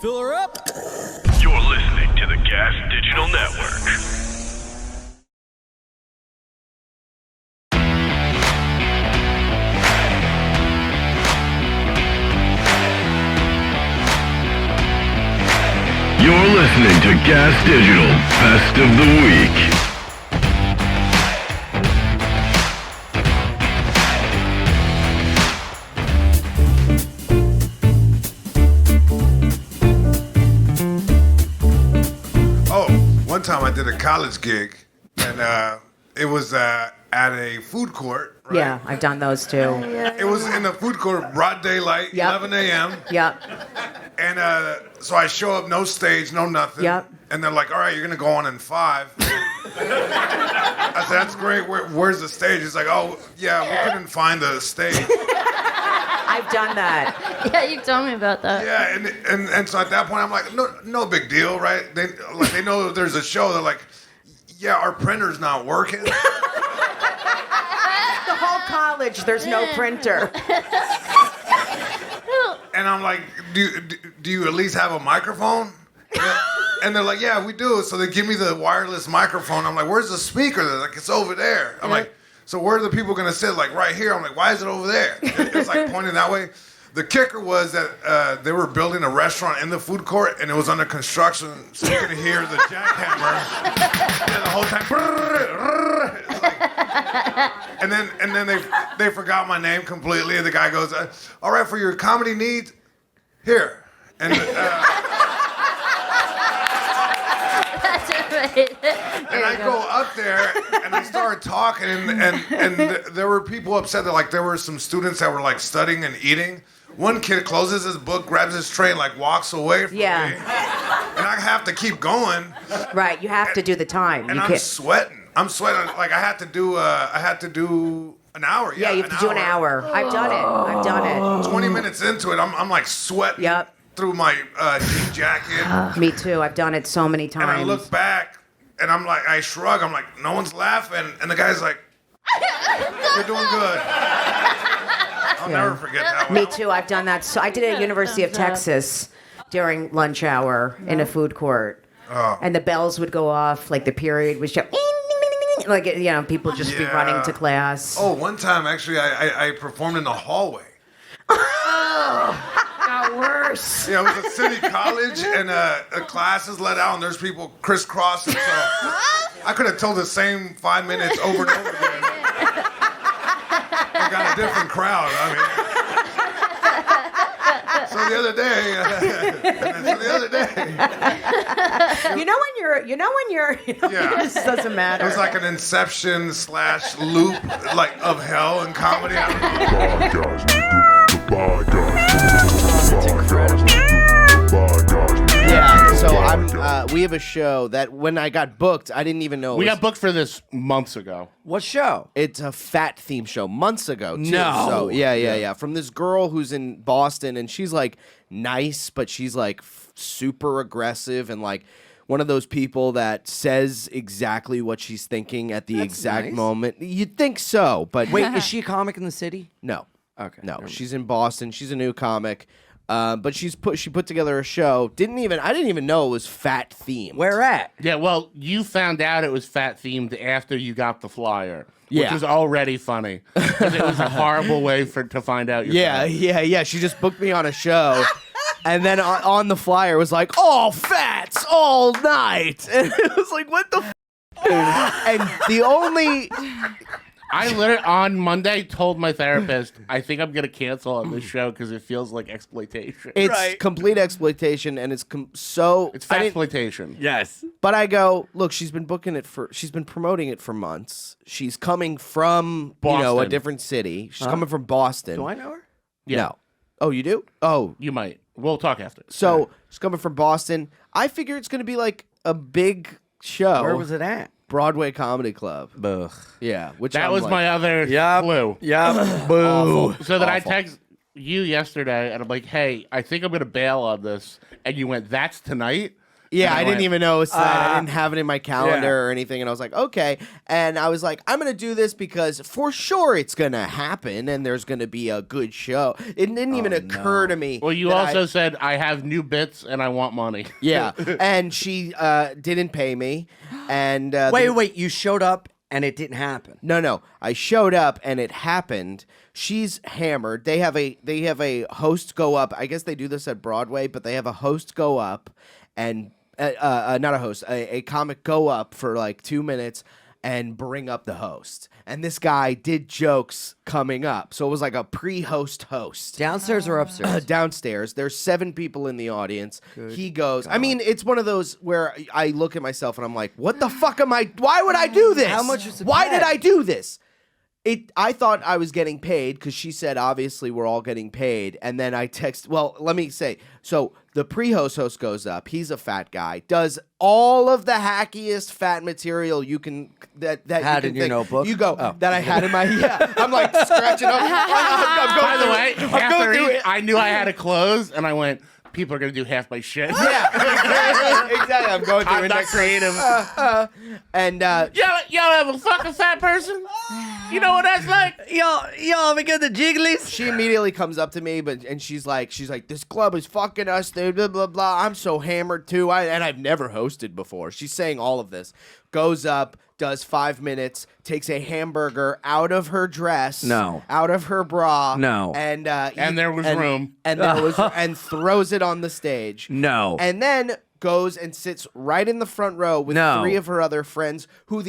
Fill her up. You're listening to the Gas Digital Network. You're listening to Gas Digital Best of the Week. One time I did a college gig, and it was at a food court. Right? Yeah, I've done those too. It was in the food court, broad daylight, 11 a.m. Yep. And so I show up, no stage, no nothing. Yep. And they're like, all right, you're going to go on in 5. I said, that's great. Where's the stage? He's like, oh, yeah, we couldn't find the stage. I've done that. Yeah, you told me about that. Yeah, and so at that point, I'm like, no big deal, right? They know there's a show. They're like, yeah, our printer's not working. The whole college, there's no printer. And I'm like, do you at least have a microphone? And they're like, yeah, we do. So they give me the wireless microphone. I'm like, where's the speaker? They're like, it's over there. I'm like, so where are the people going to sit? Like, right here. I'm like, why is it over there? It's like pointing that way. The kicker was that they were building a restaurant in the food court, and it was under construction, so you could hear the jackhammer and the whole time. Like, and then they forgot my name completely. And the guy goes, "All right, for your comedy needs, here." And and I go up there and I start talking, and there were people upset that like there were some students that were like studying and eating. One kid closes his book, grabs his tray, and like walks away from me. And I have to keep going. Right, you have to do the time. And I'm sweating. Like I had to do an hour. Yeah, you have to do an hour. I've done it. 20 minutes into it, I'm like sweating. Yep. Through my jean jacket. Me too. I've done it so many times. And I look back, and I'm like, I shrug. I'm like, no one's laughing. And the guy's like, you're doing good. I'll never forget that one. Me too. I've done that. So I did it at University of Texas during lunch hour in a food court. Oh. And the bells would go off, like the period would show, like, you know, people just be running to class. Oh, one time, actually, I performed in the hallway. Got worse. Yeah, it was a city college, and the class is let out, and there's people crisscrossing. So I could have told the same 5 minutes over and over again. I got a different crowd. I mean, so the other day, You know when you're, yeah, this doesn't matter. it was like an Inception / loop, like of hell and comedy. I don't know. Yeah, so we have a show that when I got booked, I didn't even know. We got booked for this months ago. What show? It's a fat theme show months ago, too. No. So, yeah. From this girl who's in Boston, and she's like nice, but she's like super aggressive and like one of those people that says exactly what she's thinking at the exact nice. moment. You'd think so, but Wait, is she a comic in the city? no. Okay. No, she's in Boston. She's a new comic. But she put together a show. I didn't even know it was fat themed. Where at? Yeah, well, you found out it was fat themed after you got the flyer, which Yeah. was already funny because it was a horrible way to find out. Yeah. She just booked me on a show, and then on the flyer was like, "All fats all night," and it was like, "What the?" And the only. I literally on Monday told my therapist, I think I'm gonna cancel on this show because it feels like exploitation. It's complete exploitation, and it's It's fat exploitation. Yes. But I go, look, she's been promoting it for months. She's coming from a Boston. different city. She's coming from Boston. Do I know her? Yeah. No. Oh, you do? Oh, You might. We'll talk after. so she's coming from Boston. I figure it's gonna be like a big show. Where was it at? Broadway Comedy Club. Ugh. Yeah, which That I'm was like, my other clue. Yep. Boo. Awful. So that I Awful. text you yesterday, and I'm like, hey, I think I'm going to bail on this. And you went, that's tonight? Yeah, And I didn't went, even know it was that. I didn't have it in my calendar or anything. And I was like, okay. And I was like, I'm going to do this because for sure it's going to happen and there's going to be a good show. It didn't even occur to me. Well, you that also said, I have new bits and I want money. Yeah. And she didn't pay me. And Wait, you showed up and it didn't happen. No. I showed up and it happened. She's hammered. They have a host go up. I guess they do this at Broadway, but they have a host go up and not a host, a comic go up for like 2 minutes and bring up the host. And this guy did jokes coming up. So it was like a pre-host host. Downstairs or upstairs? Downstairs. There's 7 people in the audience. He goes, I mean, it's one of those where I look at myself and I'm like, what the fuck am I? Why would I do this? How much was it Why pay? did I do this? I thought I was getting paid because she said, obviously, we're all getting paid. And then I text, well, let me say, so the pre-host host goes up. He's a fat guy, does all of the hackiest fat material you can, that you Had can in your think. notebook? You go, Oh. that I had in my, I'm like scratching up. I'm By the way, I'm going after through he, it. I knew I had to close, and I went, people are going to do half my shit. Yeah, exactly. I'm going through I'm it not next creative. and Y'all have a fucking fat person? You know what that's like? Yo, we got the jigglies. she immediately comes up to me, and she's like, this club is fucking us, dude, blah blah blah. I'm so hammered too, and I've never hosted before. She's saying all of this. Goes up, does 5 minutes, takes a hamburger out of her dress, out of her bra, and there was room, and there was, and throws it on the stage, and then goes and sits right in the front row with 3 of her other friends who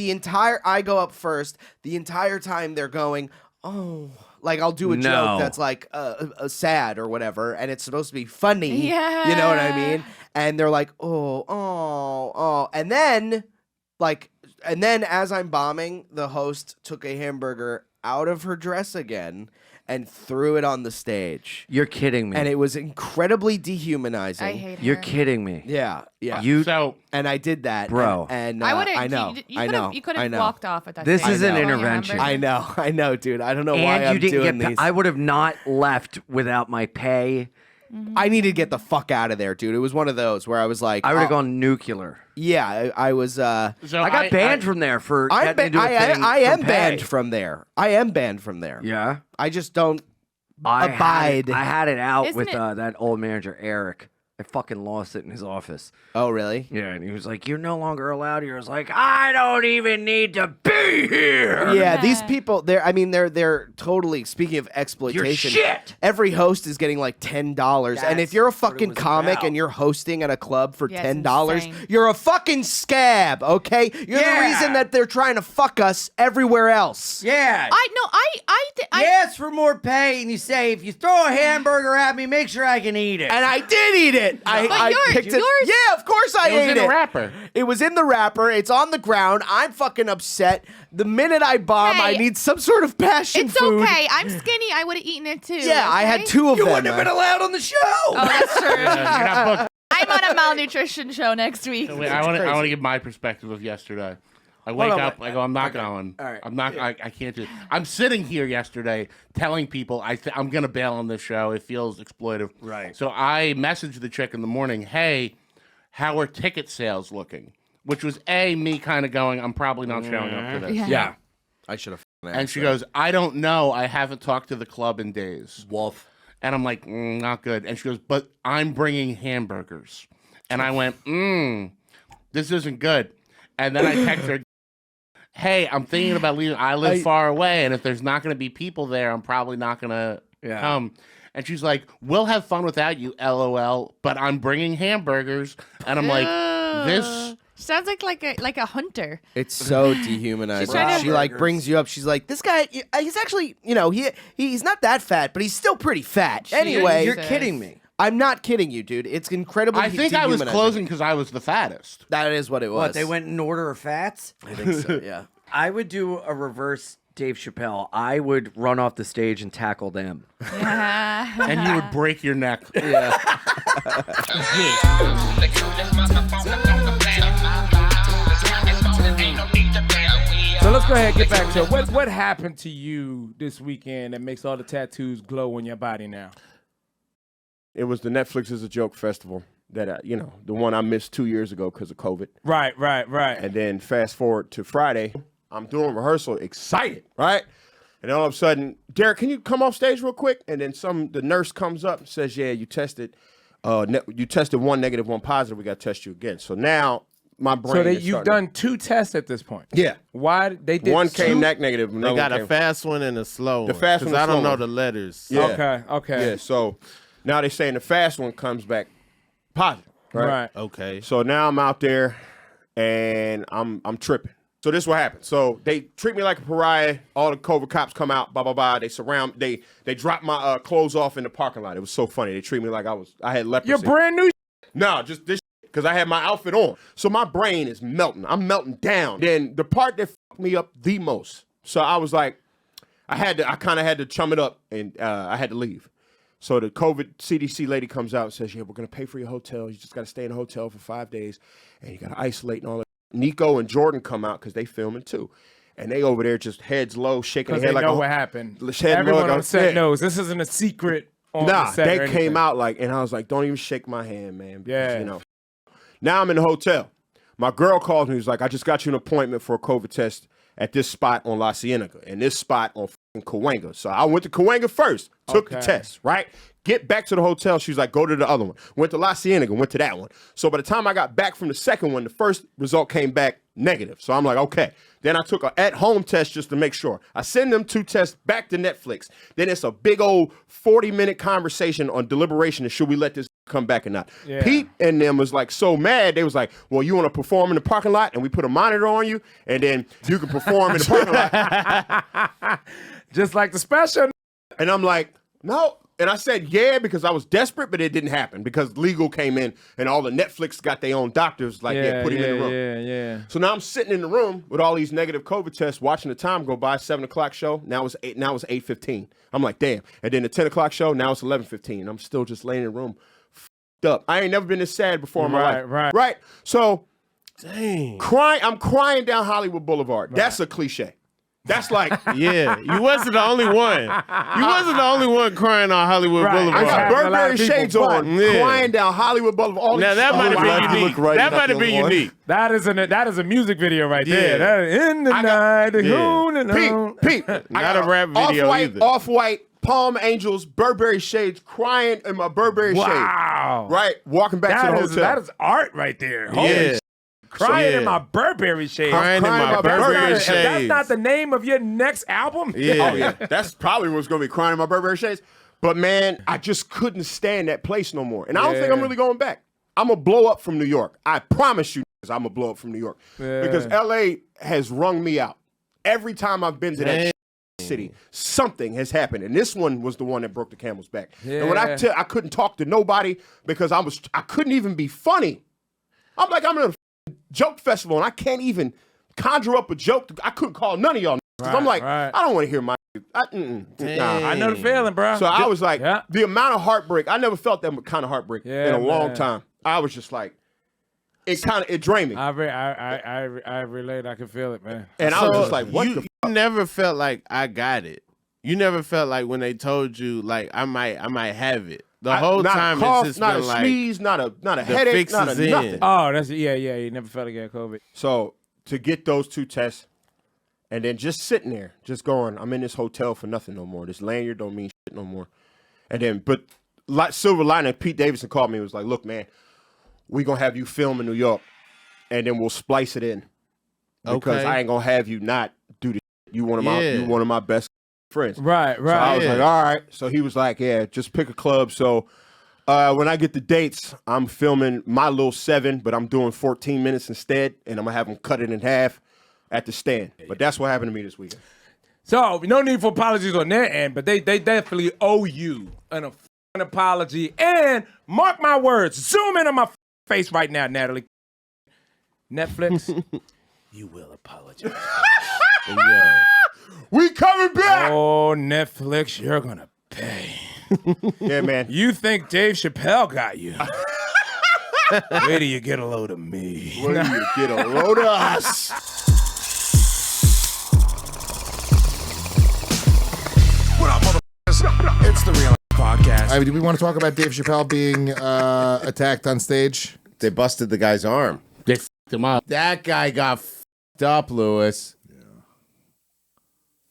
I go up first. The entire time they're going, oh, like I'll do a joke that's like sad or whatever, and it's supposed to be funny. Yeah. You know what I mean? And they're like, oh. And then as I'm bombing, the host took a hamburger out of her dress again and threw it on the stage. You're kidding me. And it was incredibly dehumanizing. I hate her. You're kidding me. Yeah. And I did that, bro. And I wouldn't. I know. You could have walked off at that. This stage. is an Oh, intervention. hamburger. I know, dude. I don't know why And I'm you didn't doing get. these. I would have not left without my pay. I needed to get the fuck out of there, dude. It was one of those where I was like, I would have gone nuclear. Yeah, I was. So I got banned from there for. I getting into a thing am from banned pay. from there. I am banned from there. Yeah. I just don't I abide. had it out Isn't with it- that old manager Eric. I fucking lost it in his office. Oh, really? Yeah, and he was like, "You're no longer allowed here." I was like, "I don't even need to be here." Yeah, these people, they're totally, speaking of exploitation, shit. every host is getting like $10. And if you're a That's what it fucking was comic about. and you're hosting at a club for Yeah, it's $10, insane. you're a fucking scab, okay? You're the Yeah. reason that they're trying to fuck us everywhere else. Yeah. I You ask for more pay, and you say, "If you throw a hamburger at me, make sure I can eat it." And I did eat it. I picked it. yours- Yeah, of course I It was ate in it. the wrapper. It was in the wrapper. It's on the ground. I'm fucking upset. The minute I bomb, I Hey, need some sort of passion It's food. okay. I'm skinny. I would have eaten it too. Yeah, I had okay? 2 of You them. wouldn't have been allowed on the show. Oh, that's true. You're not booked. I'm on a malnutrition show next week. Wait, I want to give my perspective of yesterday. I wake up, I go, I'm not going. All right. I'm not. I can't do it. I'm sitting here yesterday telling people I'm gonna bail on this show. It feels exploitive. Right. So I messaged the chick in the morning, hey, how are ticket sales looking? Which was me kind of going, I'm probably not showing up for this. Yeah. I should have. And she goes, I don't know. I haven't talked to the club in days. Wolf. And I'm like, not good. And she goes, but I'm bringing hamburgers. And I went, this isn't good. And then I text her, hey, I'm thinking about leaving. I live far away, and if there's not going to be people there, I'm probably not going to come. And she's like, we'll have fun without you, LOL, but I'm bringing hamburgers. And I'm like, this... Sounds like a hunter. It's so dehumanizing. trying to- She like brings you up. She's like, this guy, he's actually, he's not that fat, but he's still pretty fat. Anyway, You're kidding me. I'm not kidding you, dude. It's incredibly I think I was dehumanizing. closing because I was the fattest. That is what it was. What, they went in order of fats? I think so, yeah. I would do a reverse Dave Chappelle. I would run off the stage and tackle them. And you would break your neck. Yeah. So let's go ahead and get back to it. What happened to you this weekend that makes all the tattoos glow on your body now? It was the Netflix is a Joke festival. that the one I missed 2 years ago because of COVID. Right. And then fast forward to Friday, I'm doing rehearsal, excited, right? And then all of a sudden, Derek, can you come off stage real quick? And then the nurse comes up and says, yeah, you tested one negative, one positive. We got to test you again. So now my brain. So you've done 2 tests at this point. Yeah. Why they did one 2? came negative. They got a fast one and a slow one. The fast one. I don't know the letters. Yeah. Okay. Yeah. So now they're saying the fast one comes back positive. Right. Okay. So now I'm out there and I'm tripping. So this is what happened. So they treat me like a pariah. All the COVID cops come out, blah, blah, blah. They surround, they drop my clothes off in the parking lot. It was so funny. They treat me like I had leprosy. You're brand new. No, just this because I had my outfit on. So my brain is melting. I'm melting down. Then the part that fucked me up the most. So I was like, I kind of had to chum it up and I had to leave. So the COVID CDC lady comes out and says, yeah, we're going to pay for your hotel. You just got to stay in a hotel for 5 days and you got to isolate and all that. Nico and Jordan come out because they filming too. And they over there just heads low, shaking their head They like know what happened. Head Everyone low, on set knows. This isn't a secret on nah, the set they or came anything. out like, and I was like, don't even shake my hand, man. Because, Yeah. Now I'm in the hotel. My girl calls me. He's like, I just got you an appointment for a COVID test at this spot on La Cienega and this spot on Cahuenga. So I went to Cahuenga first, took the test, right? Get back to the hotel. She was like, go to the other one. Went to La Cienega, went to that one. So by the time I got back from the second one, the first result came back negative. So I'm like, okay. Then I took an at-home test just to make sure. I send them 2 tests back to Netflix. Then it's a big old 40-minute conversation on deliberation of should we let this come back or not. Yeah. Pete and them was like so mad. They was like, well, you want to perform in the parking lot and we put a monitor on you and then you can perform in the parking lot. Just like the special. And I'm like, no. And I said, yeah, because I was desperate, but it didn't happen because legal came in and all the Netflix got their own doctors like, put him in the room. Yeah. So now I'm sitting in the room with all these negative COVID tests, watching the time go by, 7 o'clock show. Now it's 8:15. I'm like, damn. And then the 10 o'clock show, now it's 11:15. I'm still just laying in the room, f***ed up. I ain't never been this sad before in my life. Right. So I'm crying down Hollywood Boulevard. Right. That's a cliche. That's like, yeah, you wasn't the only one. You wasn't the only one crying on Hollywood Boulevard. I got Burberry shades on, crying down Hollywood Boulevard. Now that might have been unique. That might have been unique. That is a music video right there. That is in the night, Pete. Not a rap video either. Off-white, Palm Angels, Burberry shades, crying in my Burberry shades. Wow. Right, walking back to the hotel. That is art right there. Holy crying in my Burberry shades. Crying in my Burberry shades. That's not the name of your next album? Yeah. Oh, yeah. That's probably what's going to be crying in my Burberry shades. But, man, I just couldn't stand that place no more. And I don't think I'm really going back. I'm going to blow up from New York. I promise you I'm going to blow up from New York. Yeah. Because L.A. has wrung me out. Every time I've been to that city, something has happened. And this one was the one that broke the camel's back. Yeah. And when I couldn't talk to nobody because I couldn't even be funny. I'm like, I'm in a joke festival and I can't even conjure up a joke. I couldn't call none of y'all. I'm like, I don't want to hear my. I know the feeling, bro. So I was like, the amount of heartbreak. I never felt that kind of heartbreak in a long time. I was just like, it drained me. I relate. I can feel it, man. And I was just like, what the fuck? You never felt like I got it. You never felt like when they told you like I might have it. The whole time it's just not been a like sneeze, not a headache, not a nothing. Oh, that's You never felt like you had COVID. So to get those 2 tests, and then just sitting there, just going, I'm in this hotel for nothing no more. This lanyard don't mean shit no more. And then, but silver lining, Pete Davidson called me and was like, look, man, we gonna have you film in New York, and then we'll splice it in because I ain't gonna have you not do this. You one of my best friends. Right. So I was like, all right. So he was like, yeah, just pick a club. So when I get the dates, I'm filming my little 7, but I'm doing 14 minutes instead, and I'm gonna have them cut it in half at the stand. But that's what happened to me this weekend. So no need for apologies on their end, but they definitely owe you an apology. And mark my words, zoom in on my face right now, Natalie. Netflix, you will apologize. We coming back. Oh, Netflix, you're gonna pay. Yeah, man. You think Dave Chappelle got you? Where do you get a load of me? Where do you get a load of us? What up, motherfuckers? It's the Real Podcast. do we want to talk about Dave Chappelle being attacked on stage? They busted the guy's arm. They f***ed him up. That guy got f***ed up, Lewis.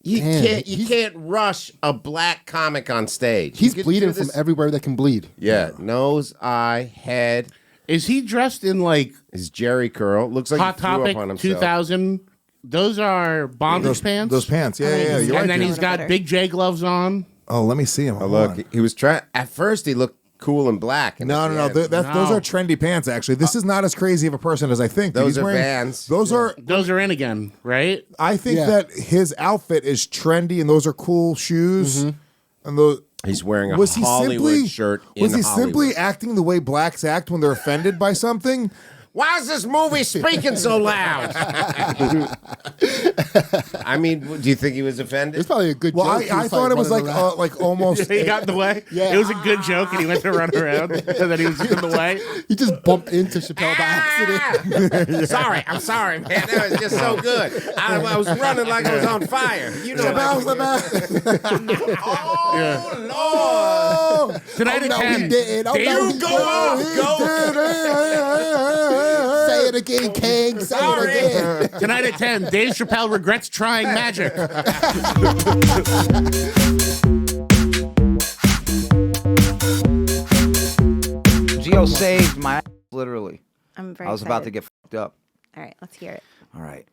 You can't rush a black comic on stage. He's bleeding from everywhere that can bleed. Yeah, nose, eye, head. Is he dressed in like his Jerry curl? Looks like Hot he threw Topic up on himself. 2000? Those are bondage pants. Those pants, yeah. You're And right, then dude. he's got Big J gloves on. Oh, let me see him. Oh, look, he was trying. At first, he looked cool and black. And No. Those are trendy pants. Actually, this is not as crazy of a person as I think. Those He's are wearing, Vans. Those are in again, right? I think that his outfit is trendy, and those are cool shoes. And those. He's wearing a Hollywood shirt. Was he Hollywood. simply acting the way blacks act when they're offended by something? Why is this movie speaking so loud? I mean, do you think he was offended? It's probably a good joke. I thought it was like almost. He got in the way. Yeah. It was a good joke, and he went to run around, and then he was in the way. He just bumped into Chappelle by accident. I'm sorry, man. That was just so good. I was running like I was on fire. You know, Oh, Lord. Tonight at 10. He didn't. Oh, no, You go off. Say it again, King. Say it again. Tonight at 10, Dave Chappelle regrets trying magic. Gio saved my ass, literally. I'm very I was about to excited. get fucked up. All right, let's hear it. All right.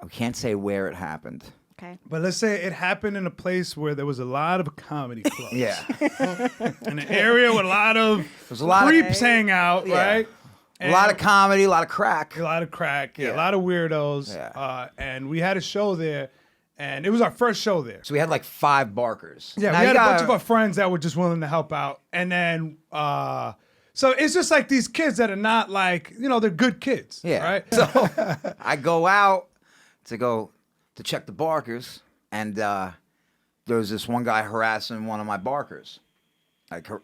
I can't say where it happened. Okay. But let's say it happened in a place where there was a lot of comedy clubs. Yeah. In an area with a lot of There's a lot creeps of, hang out, Yeah. right? A lot of comedy, a lot of crack. A lot of crack, yeah. Yeah. A lot of weirdos. Yeah. And we had a show there, and it was our first show there. So we had like 5 barkers. Yeah, Now we you had a bunch gotta- of our friends that were just willing to help out. And then, so it's just like these kids that are not like, they're good kids. Yeah. Right? So I go out to check the barkers, and there was this one guy harassing one of my barkers.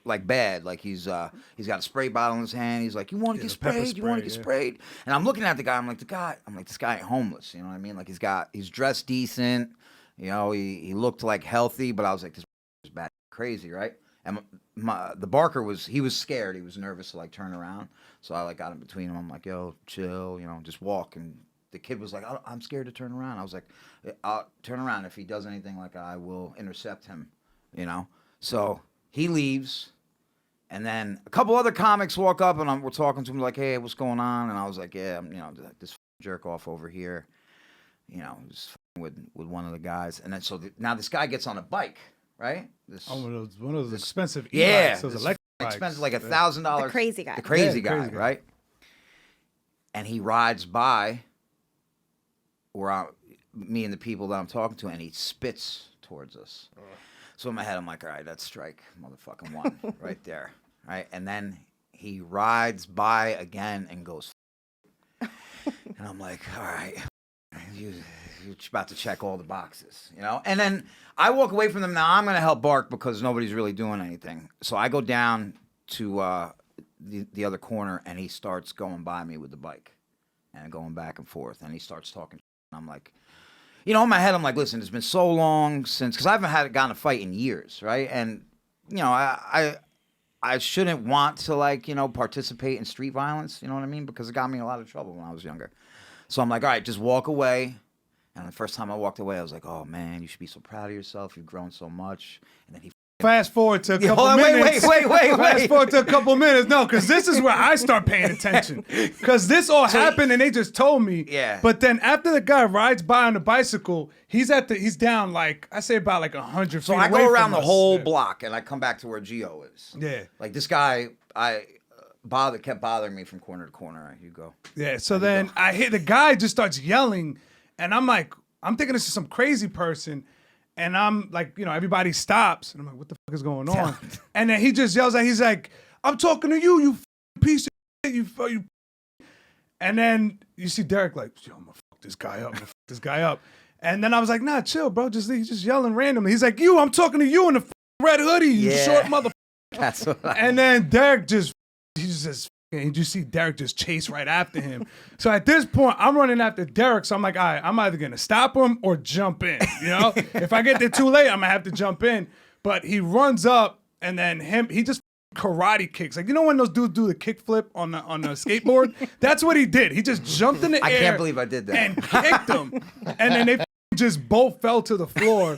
Like bad, like he's got a spray bottle in his hand. He's like, "You want to get sprayed? You want to get sprayed?" And I'm looking at the guy. I'm like, this guy ain't homeless. You know what I mean? Like he's dressed decent. He looked like healthy, but I was like, this is bad, crazy, right? And the barker was scared. He was nervous to like turn around. So I like got in between him. I'm like, "Yo, chill, just walk." And the kid was like, "I'm scared to turn around." I was like, "I'll turn around. If he does anything, like I will intercept him." So. He leaves, and then a couple other comics walk up, and we're talking to him like, "Hey, what's going on?" And I was like, "Yeah, this jerk off over here, just with one of the guys." And then now this guy gets on a bike, right? One of those expensive yeah, e-bikes, those this electric bikes. expensive, like $1,000. The crazy guy. The crazy Yeah, guy, crazy guy. right? And he rides by me and the people that I'm talking to, and he spits towards us. So in my head, I'm like, all right, that's strike motherfucking one right there. Right? And then he rides by again and goes, and I'm like, all right, you're about to check all the boxes, And then I walk away from them. Now I'm going to help bark because nobody's really doing anything. So I go down to the other corner, and he starts going by me with the bike and going back and forth. And he starts talking. And I'm like, in my head, I'm like, listen, it's been so long since, because I haven't gotten a fight in years, right? And, I shouldn't want to, participate in street violence, you know what I mean? Because it got me in a lot of trouble when I was younger. So I'm like, all right, just walk away. And the first time I walked away, I was like, oh, man, you should be so proud of yourself. You've grown so much. And then he Fast forward to a couple hold on, minutes. wait. Fast forward to a couple minutes. No, because this is where I start paying attention. Because this all happened and they just told me. Yeah. But then after the guy rides by on the bicycle, he's down like, I say about like 100 So feet I away go around from the us. whole Yeah. block, and I come back to where Gio is. Yeah. Like this guy, kept bothering me from corner to corner. All right, you go. Yeah, so then I hear the guy just starts yelling, and I'm like, I'm thinking this is some crazy person, and I'm like, everybody stops, and I'm like, what the fuck is going on? And then he just yells out, he's like, I'm talking to you, you piece of shit, you. And then you see Derek like, yo, I'm gonna fuck this guy up, And then I was like, nah, chill, bro, he's just yelling randomly. He's like, I'm talking to you in the red hoodie, you short motherfucker. That's what And then Derek you see Derek just chase right after him. So at this point, I'm running after Derek. So I'm like, all right, I'm either going to stop him or jump in. If I get there too late, I'm going to have to jump in. But he runs up and then he just karate kicks. Like, you know when those dudes do the kick flip on the skateboard? That's what he did. He just jumped in the air. I can't believe I did that. And kicked him. And then they just both fell to the floor.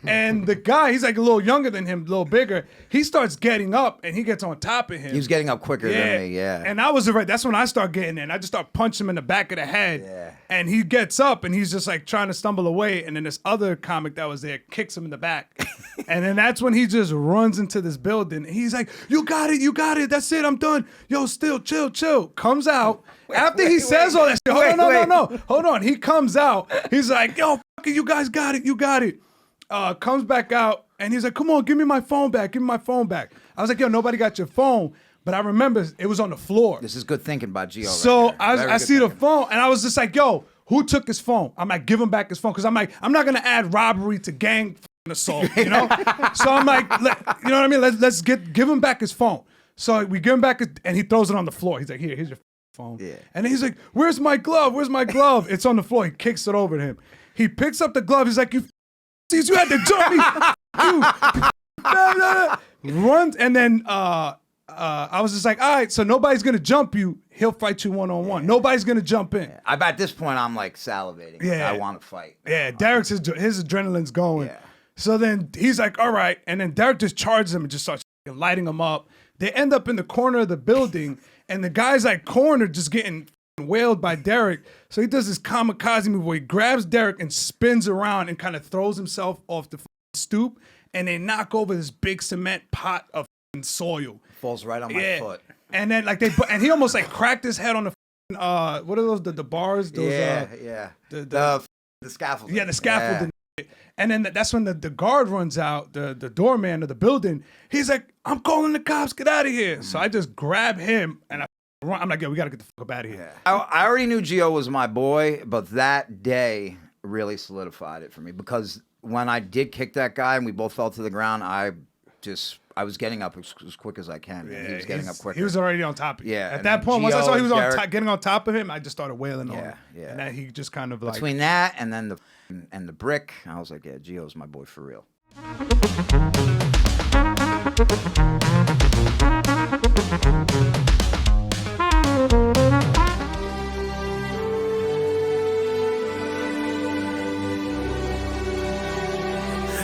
And the guy, he's like a little younger than him, a little bigger. He starts getting up and he gets on top of him. He was getting up quicker than me, yeah. And I was right. That's when I start getting in. I just start punching him in the back of the head. Yeah. And he gets up and he's just like trying to stumble away. And then this other comic that was there kicks him in the back. And then that's when he just runs into this building. He's like, you got it. That's it. I'm done. Yo, still, chill. Comes out. After he says all that shit. No. Hold on. He comes out. He's like, yo, fuck it, you guys got it. Comes back out and he's like, come on, give me my phone back. I was like, yo, nobody got your phone. But I remember it was on the floor. This is good thinking by Gio. So I see the phone and I was just like, yo, who took his phone? I'm like, give him back his phone. Because I'm like, I'm not going to add robbery to gang assault, you know? So I'm like, you know what I mean? Let's give him back his phone. So we give him back and he throws it on the floor. He's like, here's your phone. Yeah. And then he's like, where's my glove? It's on the floor. He kicks it over to him. He picks up the glove. He's like, you had to jump me. Runs. And then I was just like, all right, so nobody's going to jump you. He'll fight you one-on-one. Nobody's going to jump in. At this point, I'm like salivating. Yeah. I want to fight. Yeah, Derek's, his adrenaline's going. Yeah. So then he's like, all right. And then Derek just charges him and just starts lighting him up. They end up in the corner of the building. And the guy's like cornered, just getting wailed by Derek. So he does this kamikaze move where he grabs Derek and spins around and kind of throws himself off the stoop. And they knock over this big cement pot of soil. Falls right on my foot. And then and he almost like cracked his head on the what are those, the bars? Those, the scaffolding. Yeah, the scaffolding. Yeah. And then that's when the guard runs out, the doorman of the building. He's like, I'm calling the cops, get out of here. So I just grab him and I'm like, yo, we got to get the fuck up out of here. I already knew Gio was my boy, but that day really solidified it for me because when I did kick that guy and we both fell to the ground, I was getting up as quick as I can. Yeah, he was getting up quicker. He was already on top of you. Yeah. At that point, once I saw he was getting on top of him, I just started wailing on him. Yeah. And then he just kind of like... Between that and then the brick, I was like, yeah, Gio's my boy for real.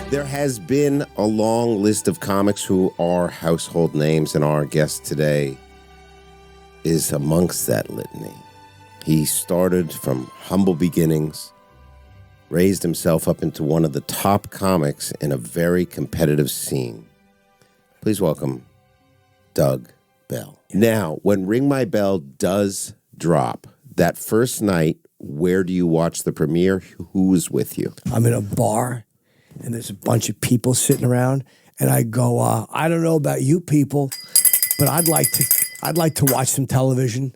There has been a long list of comics who are household names, and our guest today is amongst that litany. He started from humble beginnings, raised himself up into one of the top comics in a very competitive scene. Please welcome Doug Bell. Now, when Ring My Bell does drop, that first night, where do you watch the premiere? Who is with you? I'm in a bar. And there's a bunch of people sitting around, and I go, I don't know about you people, but I'd like to watch some television.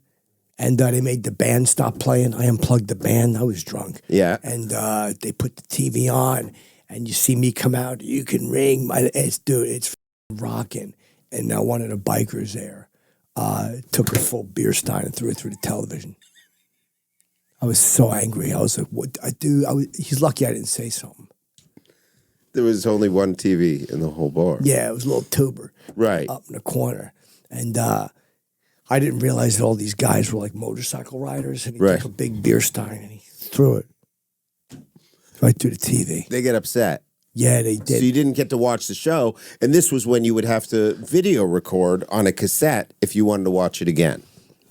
And they made the band stop playing. I unplugged the band. I was drunk. Yeah. And they put the TV on, and you see me come out. You can ring my. It's rocking. And now one of the bikers there took a full beer stein and threw it through the television. I was so angry. I was like, "What I do?" He's lucky I didn't say something. There was only one TV in the whole bar. Yeah, it was a little tuber. Right. Up in the corner. And I didn't realize that all these guys were like motorcycle riders. And he took a big beer stein and he threw it right through the TV. They get upset. Yeah, they did. So you didn't get to watch the show. And this was when you would have to video record on a cassette if you wanted to watch it again.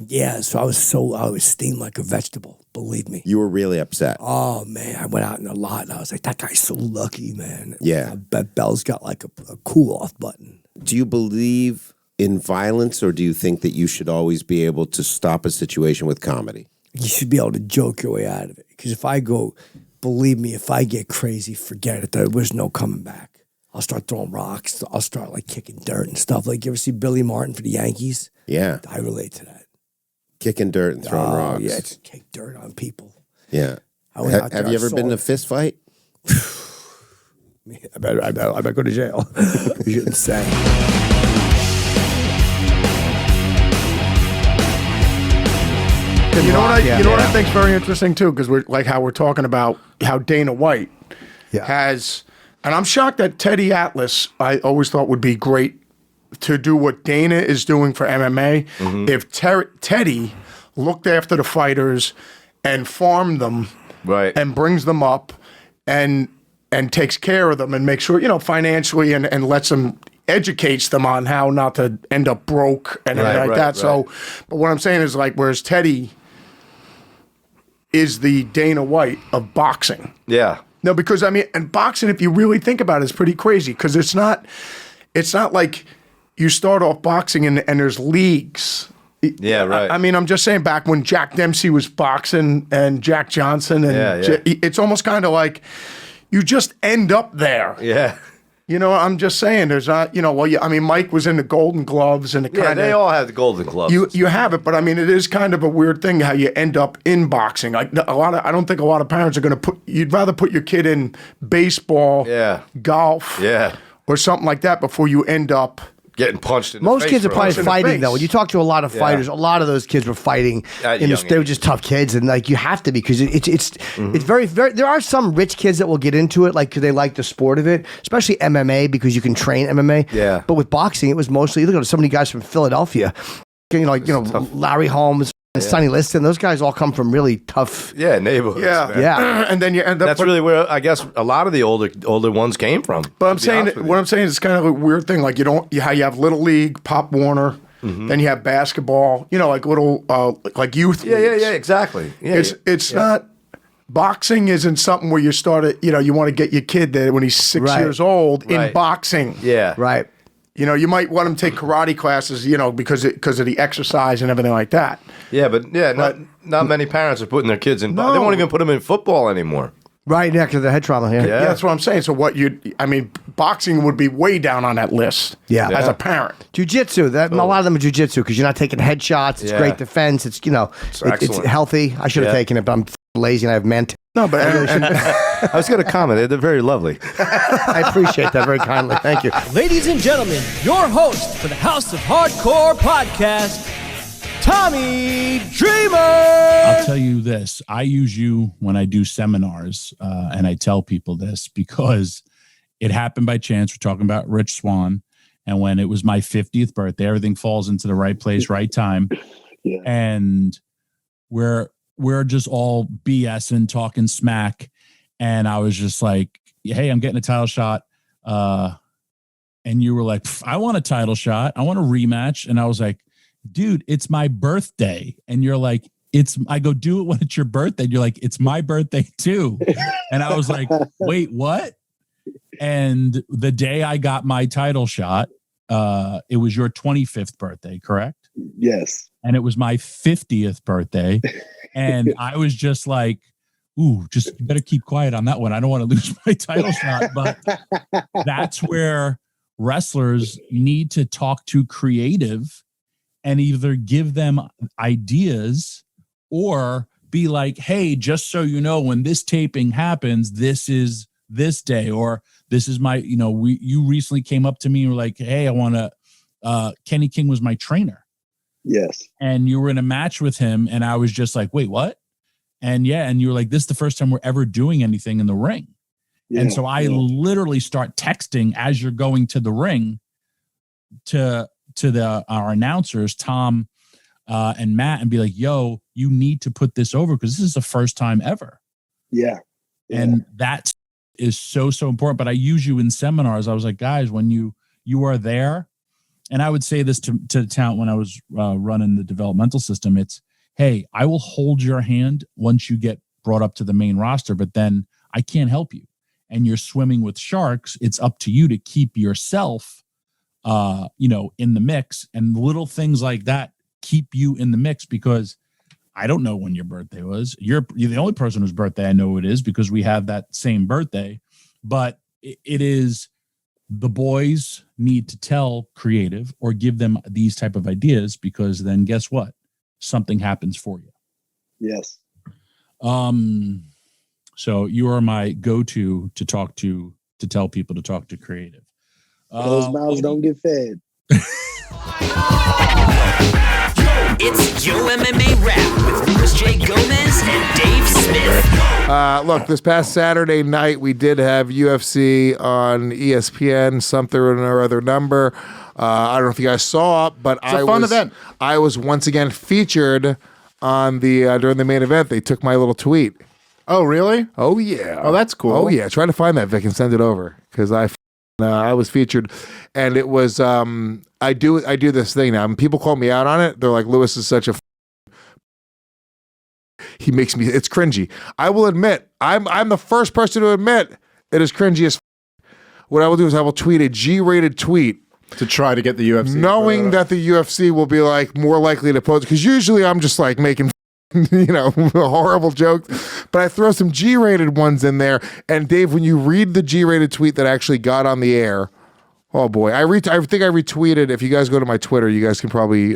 Yeah, so I was steamed like a vegetable, believe me. You were really upset. Oh, man, I went out in a lot and I was like, that guy's so lucky, man. Yeah. I bet Bell's got like a cool-off button. Do you believe in violence, or do you think that you should always be able to stop a situation with comedy? You should be able to joke your way out of it. Because if I go, believe me, if I get crazy, forget it. There was no coming back. I'll start throwing rocks. I'll start like kicking dirt and stuff. Like, you ever see Billy Martin for the Yankees? Yeah. I relate to that. Kicking dirt and throwing rocks. Yeah, just kick dirt on people. Yeah. Have you ever been in a fist fight? I better go to jail. You shouldn't say. You know what I think is very interesting too, because we're like how we're talking about how Dana White has, and I'm shocked that Teddy Atlas I always thought would be great to do what Dana is doing for MMA. If Teddy looked after the fighters and farmed them, right, and brings them up, and takes care of them and makes sure, financially and lets them, educates them on how not to end up broke and everything like that. So, but what I'm saying is like, whereas Teddy is the Dana White of boxing. Yeah. No, because and boxing, if you really think about it, is pretty crazy because it's not like you start off boxing and there's leagues. Yeah, right. I'm just saying back when Jack Dempsey was boxing and Jack Johnson and it's almost kind of like you just end up there. Yeah. I'm just saying there's not, Mike was in the Golden Gloves and they all have the Golden Gloves. You have it, but it is kind of a weird thing how you end up in boxing. Like I don't think a lot of parents are going to you'd rather put your kid in baseball, golf, or something like that before you end up getting punched in the Most face. kids are probably fighting though. When you talk to a lot of fighters, a lot of those kids were fighting. They were just tough kids, and like you have to because it's very very. There are some rich kids that will get into it, like because they like the sport of it, especially MMA because you can train MMA. Yeah. But with boxing, it was mostly look at so many guys from Philadelphia, Larry Holmes. And Sonny Liston, those guys all come from really tough neighborhoods. Yeah. And then you end up. That's really where I guess a lot of the older ones came from. But what I'm saying is kind of a weird thing. Like how you have Little League, Pop Warner, then you have basketball. Like little like youth. Yeah, exactly. Yeah, it's not. Boxing isn't something where you start it. You want to get your kid there when he's 6 years old in boxing. Yeah, right. You might want him to take karate classes, because of the exercise and everything like that. Yeah, but not many parents are putting their kids in. They won't even put them in football anymore. Right, because of the head trauma. Yeah, that's what I'm saying. So boxing would be way down on that list. Yeah, as a parent. Jiu-jitsu. A lot of them are jiu-jitsu because you're not taking headshots. It's great defense. It's it's healthy. I should have taken it, but I'm lazy and I have meant. No, but I was going to comment. They're very lovely. I appreciate that very kindly. Thank you. Ladies and gentlemen, your host for the House of Hardcore podcast, Tommy Dreamer. I'll tell you this. I use you when I do seminars, and I tell people this because it happened by chance. We're talking about Rich Swann, and when it was my 50th birthday, everything falls into the right place, right time. Yeah. And we're just all BSing, talking smack. And I was just like, hey, I'm getting a title shot. And you were like, I want a title shot. I want a rematch. And I was like, dude, it's my birthday. And you're like, I go, do it when it's your birthday. And you're like, it's my birthday too. And I was like, wait, what? And the day I got my title shot, it was your 25th birthday, correct? Yes. And it was my 50th birthday. And I was just like, ooh, just better keep quiet on that one. I don't want to lose my title shot. But that's where wrestlers need to talk to creative and either give them ideas or be like, hey, just so you know, when this taping happens, this is this day, or this is my, you recently came up to me and were like, hey, I want to, Kenny King was my trainer. Yes. And you were in a match with him. And I was just like, wait, what? And you were like, this is the first time we're ever doing anything in the ring. Yeah, and so I literally start texting as you're going to the ring to our announcers, Tom and Matt, and be like, yo, you need to put this over because this is the first time ever. Yeah. And that is so, so important. But I use you in seminars. I was like, guys, when you are there, and I would say this to the talent when I was running the developmental system, it's, hey, I will hold your hand once you get brought up to the main roster, but then I can't help you. And you're swimming with sharks. It's up to you to keep yourself, in the mix. And little things like that keep you in the mix because I don't know when your birthday was. You're the only person whose birthday I know it is because we have that same birthday. But it is, the boys need to tell creative or give them these type of ideas because then guess what? Something happens for you. Yes. So you are my go-to to talk to tell people to talk to creative. Those mouths don't get fed. It's Yo MMA Rap with Chris J. Gomez and Dave Smith. Look, this past Saturday night, we did have UFC on ESPN, something or other number. I don't know if you guys saw, but It's a fun event. I was once again featured on the during the main event. They took my little tweet. Oh, really? Oh, yeah. Oh, that's cool. Oh, yeah. Try to find that, Vic, and send it over because I was featured, and it was I do this thing now. And people call me out on it. They're like, Lewis is such a. He makes me. It's cringy. I will admit. I'm the first person to admit it is cringy as. What I will do is I will tweet a G-rated tweet to try to get the UFC, knowing that the UFC will be like more likely to post, because usually I'm just like making horrible jokes, but I throw some G-rated ones in there. And Dave, when you read the G-rated tweet that actually got on the air, oh boy, I think I retweeted. If you guys go to my Twitter, you guys can probably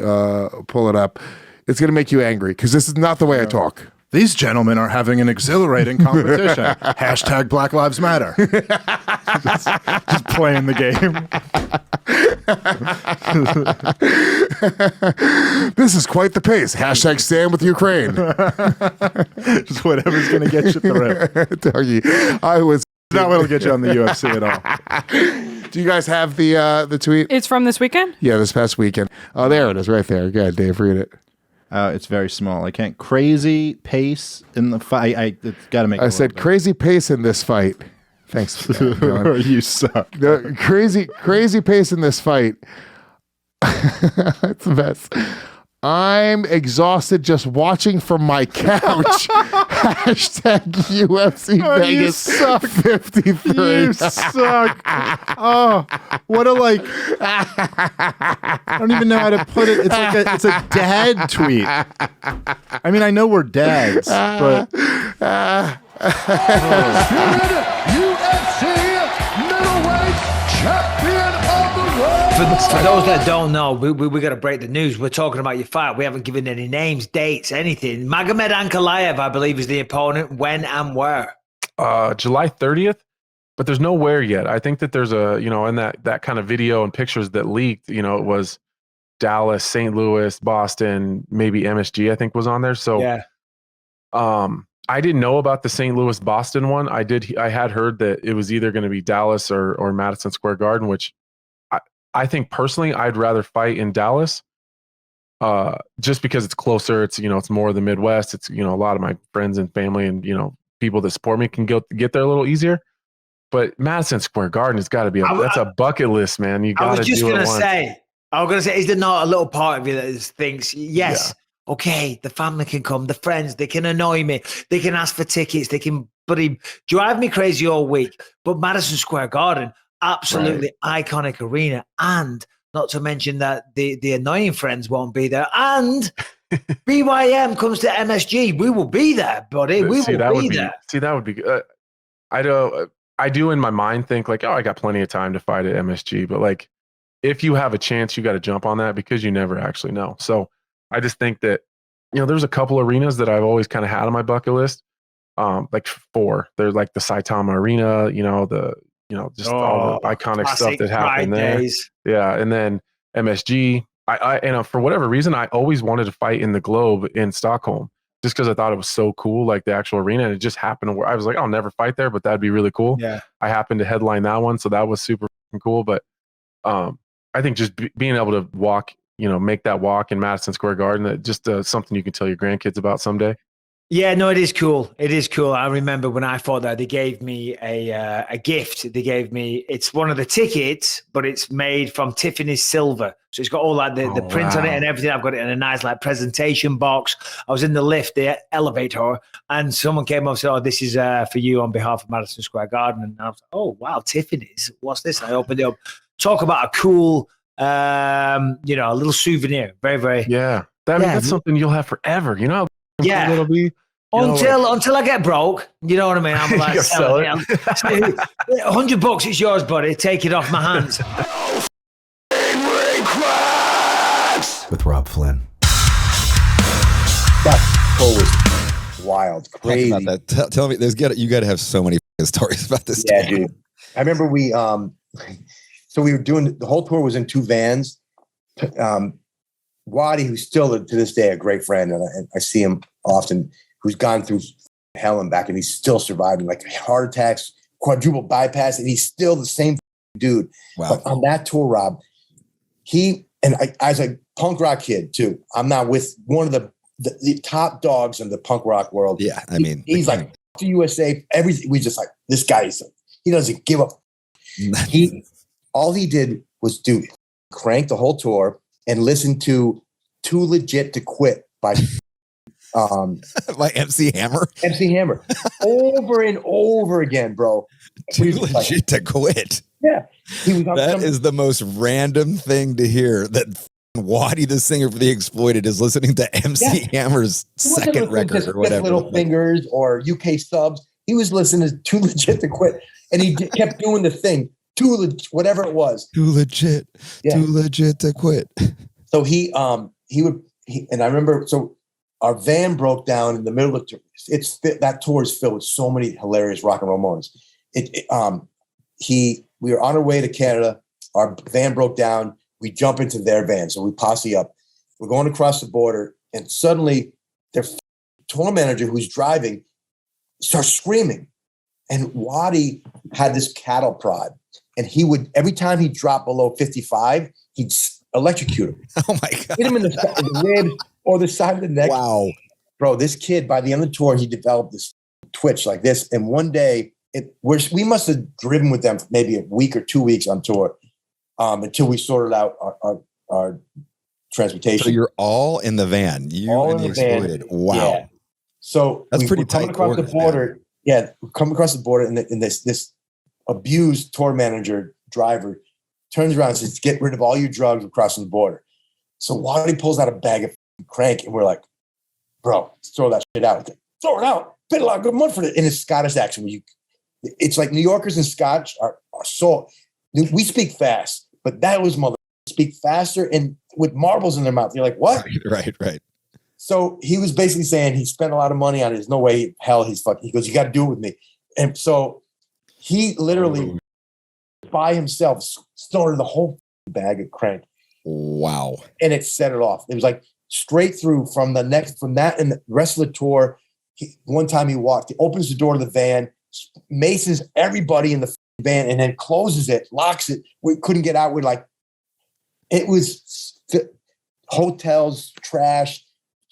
pull it up. It's gonna make you angry because this is not the way I talk. These gentlemen are having an exhilarating competition. Hashtag Black Lives Matter. just playing the game. This is quite the pace. Hashtag stand with Ukraine. Just whatever's going to get you through. I was not what'll get you on the UFC at all. Do you guys have the tweet? It's from this weekend? Yeah, this past weekend. Oh, there it is right there. Go ahead, Dave, read it. It's very small. I can't. Crazy pace in the fight. It's got to make. I said crazy pace in this fight. Thanks. You suck. Crazy pace in this fight. That's the best. I'm exhausted just watching from my couch. Hashtag UFC Vegas 53. You suck. Oh, what a I don't even know how to put it. It's a dad tweet. I mean, I know we're dads, but UFC middleweight champion of the world. For those that don't know, we got to break the news. We're talking about your fight. We haven't given any names, dates, anything. Magomed Ankalaev, I believe, is the opponent. When and where? July 30th, but there's no where yet. I think that there's in that kind of video and pictures that leaked, it was Dallas, St. Louis, Boston, maybe MSG, I think was on there. So, yeah. I didn't know about the St. Louis Boston one. I had heard that it was either going to be Dallas or Madison Square Garden, which I think personally I'd rather fight in Dallas, just because it's closer. It's it's more of the Midwest. It's a lot of my friends and family and people that support me can get there a little easier. But Madison Square Garden has got to be that's a bucket list, man. You got to do it once. I was gonna say, is there not a little part of you that thinks, yes, okay, the family can come, the friends, they can annoy me, they can ask for tickets, they can drive me crazy all week. But Madison Square Garden, absolutely iconic arena, and not to mention that the annoying friends won't be there, and BYM comes to MSG, we will be there, buddy. We will be there. See, that would be good. I do in my mind think like, oh, I got plenty of time to fight at MSG, but like, if you have a chance, you got to jump on that because you never actually know. So I just think that there's a couple arenas that I've always kind of had on my bucket list. Like 4. There's like the Saitama Arena, just all the iconic stuff that happened there. Days. Yeah, and then MSG. I for whatever reason, I always wanted to fight in the Globe in Stockholm, just because I thought it was so cool, like the actual arena. And it just happened to where I was like, I'll never fight there, but that'd be really cool. Yeah, I happened to headline that one, so that was super cool. But I think just being able to walk, make that walk in Madison Square Garden, that just something you can tell your grandkids about someday. Yeah, no, it is cool. It is cool. I remember when I fought there, they gave me a gift. They gave me, it's one of the tickets, but it's made from Tiffany's silver. So it's got all like the print on it and everything. I've got it in a nice like presentation box. I was in the lift, the elevator, and someone came up and said, "Oh, this is for you on behalf of Madison Square Garden." And I was like, "Oh, wow, Tiffany's. What's this?" And I opened it up. Talk about a cool, a little souvenir. Very, very. Yeah. That's something you'll have forever. How yeah. It'll be. Until I get broke, you know what I mean? I'm like, sell it. $100, it's yours, buddy. Take it off my hands. With Rob Flynn. That was wild, crazy. Talk about that. Tell me, you got to have so many stories about this. Yeah, dude. I remember we were doing the whole tour was in 2 vans. Waddy, who's still to this day a great friend, and I see him often, who's gone through hell and back, and he's still surviving, like heart attacks, quadruple bypass, and he's still the same dude. Wow. But on that tour, Rob, as a punk rock kid too, I'm not with one of the top dogs in the punk rock world. Yeah, I mean, he's like the USA. Everything we just like this guy. He doesn't give up. All he did was crank the whole tour and listen to "Too Legit to Quit" by by MC Hammer. MC Hammer over and over again, bro. Too Legit to Quit. Yeah, that is the most random thing to hear. That Waddy, the singer for The Exploited, is listening to MC Hammer's second record or whatever. Little Fingers or UK Subs. He was listening to Too Legit to Quit, and he kept doing the thing. Whatever it was. Too legit to quit. So he and I remember, so our van broke down in the middle of the tour. That tour is filled with so many hilarious rock and roll moments. We were on our way to Canada. Our van broke down. We jump into their van. So we posse up. We're going across the border, and suddenly their tour manager who's driving starts screaming. And Waddy had this cattle prod. And he would, every time he dropped below 55, he'd electrocute him. Oh my God. Hit him in the ribs or the side of the neck. Wow. Bro, this kid, by the end of the tour, he developed this twitch like this. And one day, we must have driven with them for maybe a week or 2 weeks on tour until we sorted out our transportation. So you're all in the van. You all and the Exploited. Wow. Yeah. So that's pretty tight. Coming across the border. Man. Yeah, come across the border, and this abused tour manager driver turns around and says, "Get rid of all your drugs across the border." So Waddy pulls out a bag of crank, and we're like, "Bro, throw that shit out. Throw it out. Paid a lot of good money for it." In a Scottish accent, it's like New Yorkers and Scotch are so. We speak fast, but that was mother speak faster and with marbles in their mouth. You're like, what? Right. So he was basically saying he spent a lot of money on it. There's no way hell he's fucking. He goes, "You got to do it with me," and so. He literally, by himself, snorted the whole bag of crank. Wow. And it set it off. It was like straight through from that and the rest of the tour. One time he opens the door to the van, maces everybody in the van, and then closes it, locks it. We couldn't get out. It was hotels, trash,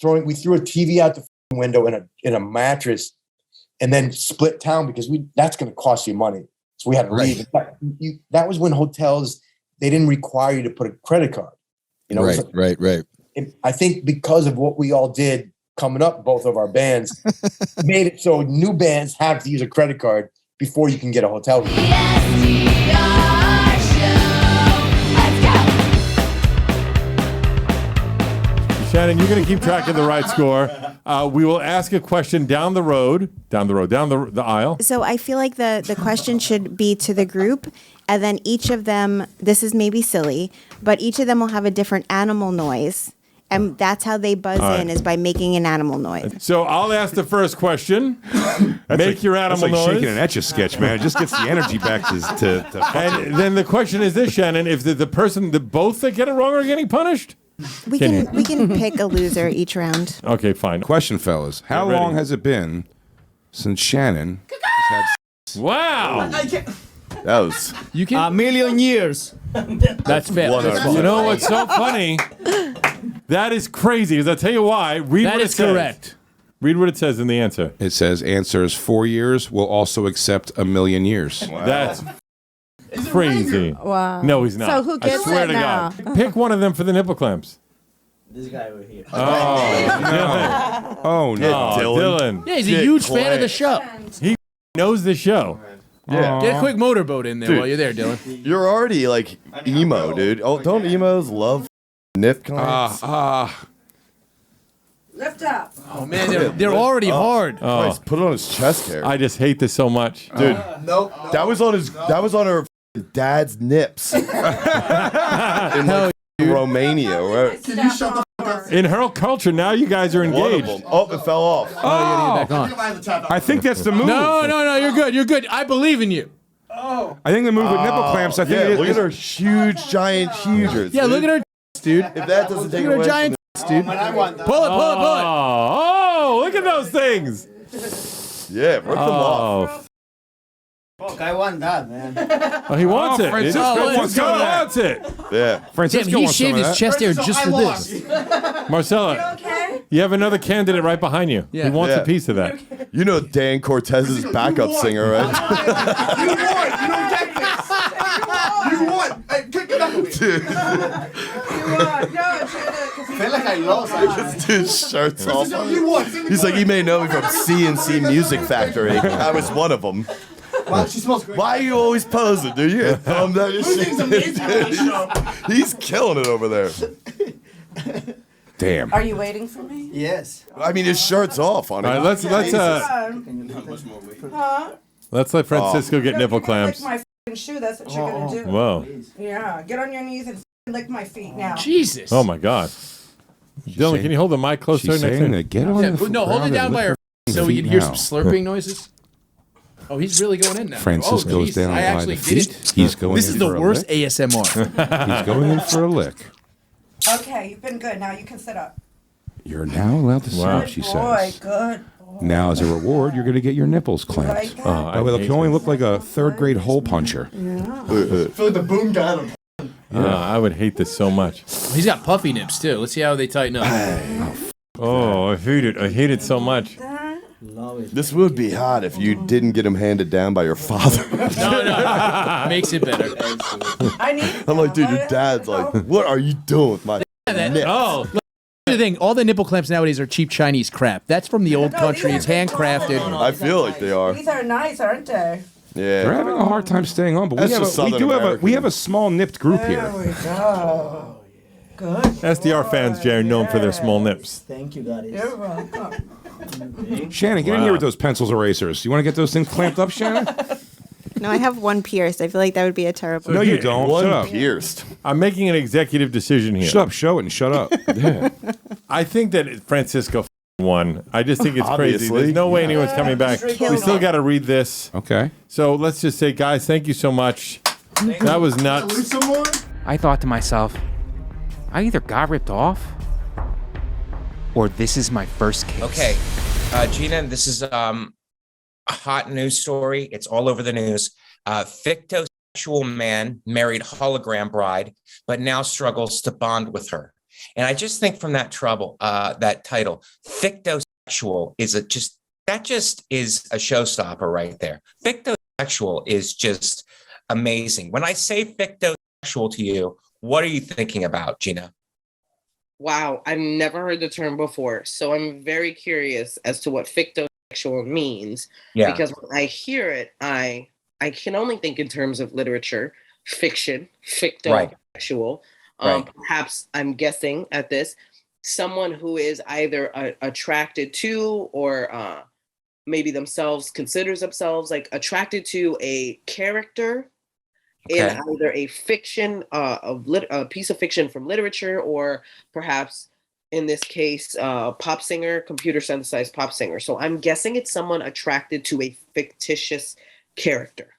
we threw a TV out the window in a mattress. And then split town because that's going to cost you money. So we had to leave. That was when hotels, they didn't require you to put a credit card. You know, Right. I think because of what we all did coming up, both of our bands, made it so new bands have to use a credit card before you can get a hotel room. Shannon, you're going to keep track of the right score. We will ask a question down the aisle. So I feel like the question should be to the group, and then each of them, this is maybe silly, but each of them will have a different animal noise. And that's how they buzz in, is by making an animal noise. So I'll ask the first question. Make your animal noise. That's like noise. shaking an Etch-a-Sketch, man. It just gets the energy back to And then the question is this, Shannon, if the person, both that get it wrong are getting punished? We can pick a loser each round. Okay, fine. Question, fellas. How long has it been since Shannon has had Wow. That was... You can... A million years. That's fair. You know what's so funny? That is crazy, because I'll tell you why. Read that what is it says. correct. Read what it says in the answer. It says answers 4 years will also accept a million years. Wow. That's crazy. Wow. No, he's not. So who gets I swear it to now? God. Pick one of them for the nipple clamps. This guy over here. Oh, no. Dylan. Yeah, he's a huge fan of the show. He knows the show. Yeah. Get a quick motorboat in there Dude, while you're there, Dylan. You're already like emo, dude. Oh, don't emos love nip clamps? Lift up. Oh man, they're already hard. Christ, put it on his chest hair. I just hate this so much. Dude, that was on her dad's nips. In like Romania, right? Can you shut the fuck up? In her culture, now you guys are engaged. Oh, it fell off. Oh, you gotta get it back on. I think that's the move. No, you're good. You're good. I believe in you. Oh. I think the move with nipple clamps, I think Yeah, it look is. at her huge, giant hugers. Yeah, look at her, dude. If that doesn't take Look at her away giant, dude. Pull it. Oh, look at those things. Yeah, rip them off. I want that, man. Oh, he wants it. Francisco wants it. Yeah. Francisco Damn, he wants some shaved of his that. chest hair just for this. Marcela, you have another candidate right behind you. Yeah. He wants a piece of that. You know Dan Cortez's backup singer, right? You won. You don't get this. You won. Hey, get back with me. I feel like I lost. This dude's shirt's off. You won. He's like, he may know me from C&C Music Factory. I was one of them. Wow, she smells great. Why are you always posing, dude? You're thumbed out your shit. He's killing it over there. Damn. Are you waiting for me? Yes. I mean, his shirt's off on All it. right, let's let Francisco get nipple clamps. Lick my f***ing shoe. That's what you're gonna do. Whoa. Yeah. Get on your knees and f***ing lick my feet now. Jesus. Oh my God. Dylan, can you hold the mic closer She's next saying to that get on the No, hold it ground down and by lick her so we feet can hear now. some slurping noises. Oh, he's really going in now. Francisco's oh, geez. down I by actually the did feet. it. He's going This in is the for a worst lick. ASMR. He's going in for a lick. Okay, you've been good. Now you can sit up. You're now allowed to Wow. sit, she Boy, says. good. Now, as a reward, you're going to get your nipples clamped. Like that. Oh, By the way, look, you only look like a third-grade hole puncher. I feel like the boom got him. I would hate this so much. He's got puffy nips too. Let's see how they tighten up. Oh, I hate it. I hate it so much. This would be hot if you didn't get him handed down by your father. No, makes it better. I need. I'm like, dude, your dad's like, what are you doing with my nips? Oh, Here's the thing, all the nipple clamps nowadays are cheap Chinese crap. That's from the old country. It's handcrafted. I feel like they are. These are nice, aren't they? Yeah. They're having a hard time staying on, but That's we just have Southern we have a small nipped group There here. we go. Good. SDR fans, Jay, are known for their small nips. Thank you, guys. You're welcome. Shannon, get in here with those pencils erasers. You want to get those things clamped up, Shannon? No, I have one pierced. I feel like that would be a terrible. No, you don't. One Shut up. pierced. I'm making an executive decision here. Shut up, show it, and shut up. Yeah. I think that Francisco won. I just think it's crazy. Obviously. There's no way anyone's coming back. Just We still got to read this. Okay. So let's just say, guys, thank you so much. That was nuts. Some more? I thought to myself, I either got ripped off or this is my first case. Okay, Gina, this is a hot news story. It's all over the news. Fictosexual man married hologram bride, but now struggles to bond with her. And I just think from that that title, fictosexual is that just is a showstopper right there. Fictosexual is just amazing. When I say fictosexual to you, what are you thinking about, Gina? Wow, I've never heard the term before, so I'm very curious as to what fictosexual means. Yeah. Because when I hear it, I can only think in terms of literature, fiction, fictosexual. Right. Perhaps I'm guessing at this, someone who is either attracted to or maybe themselves considers themselves like attracted to a character in either a fiction, a piece of fiction from literature, or perhaps in this case, pop singer, computer synthesized pop singer. So I'm guessing it's someone attracted to a fictitious character.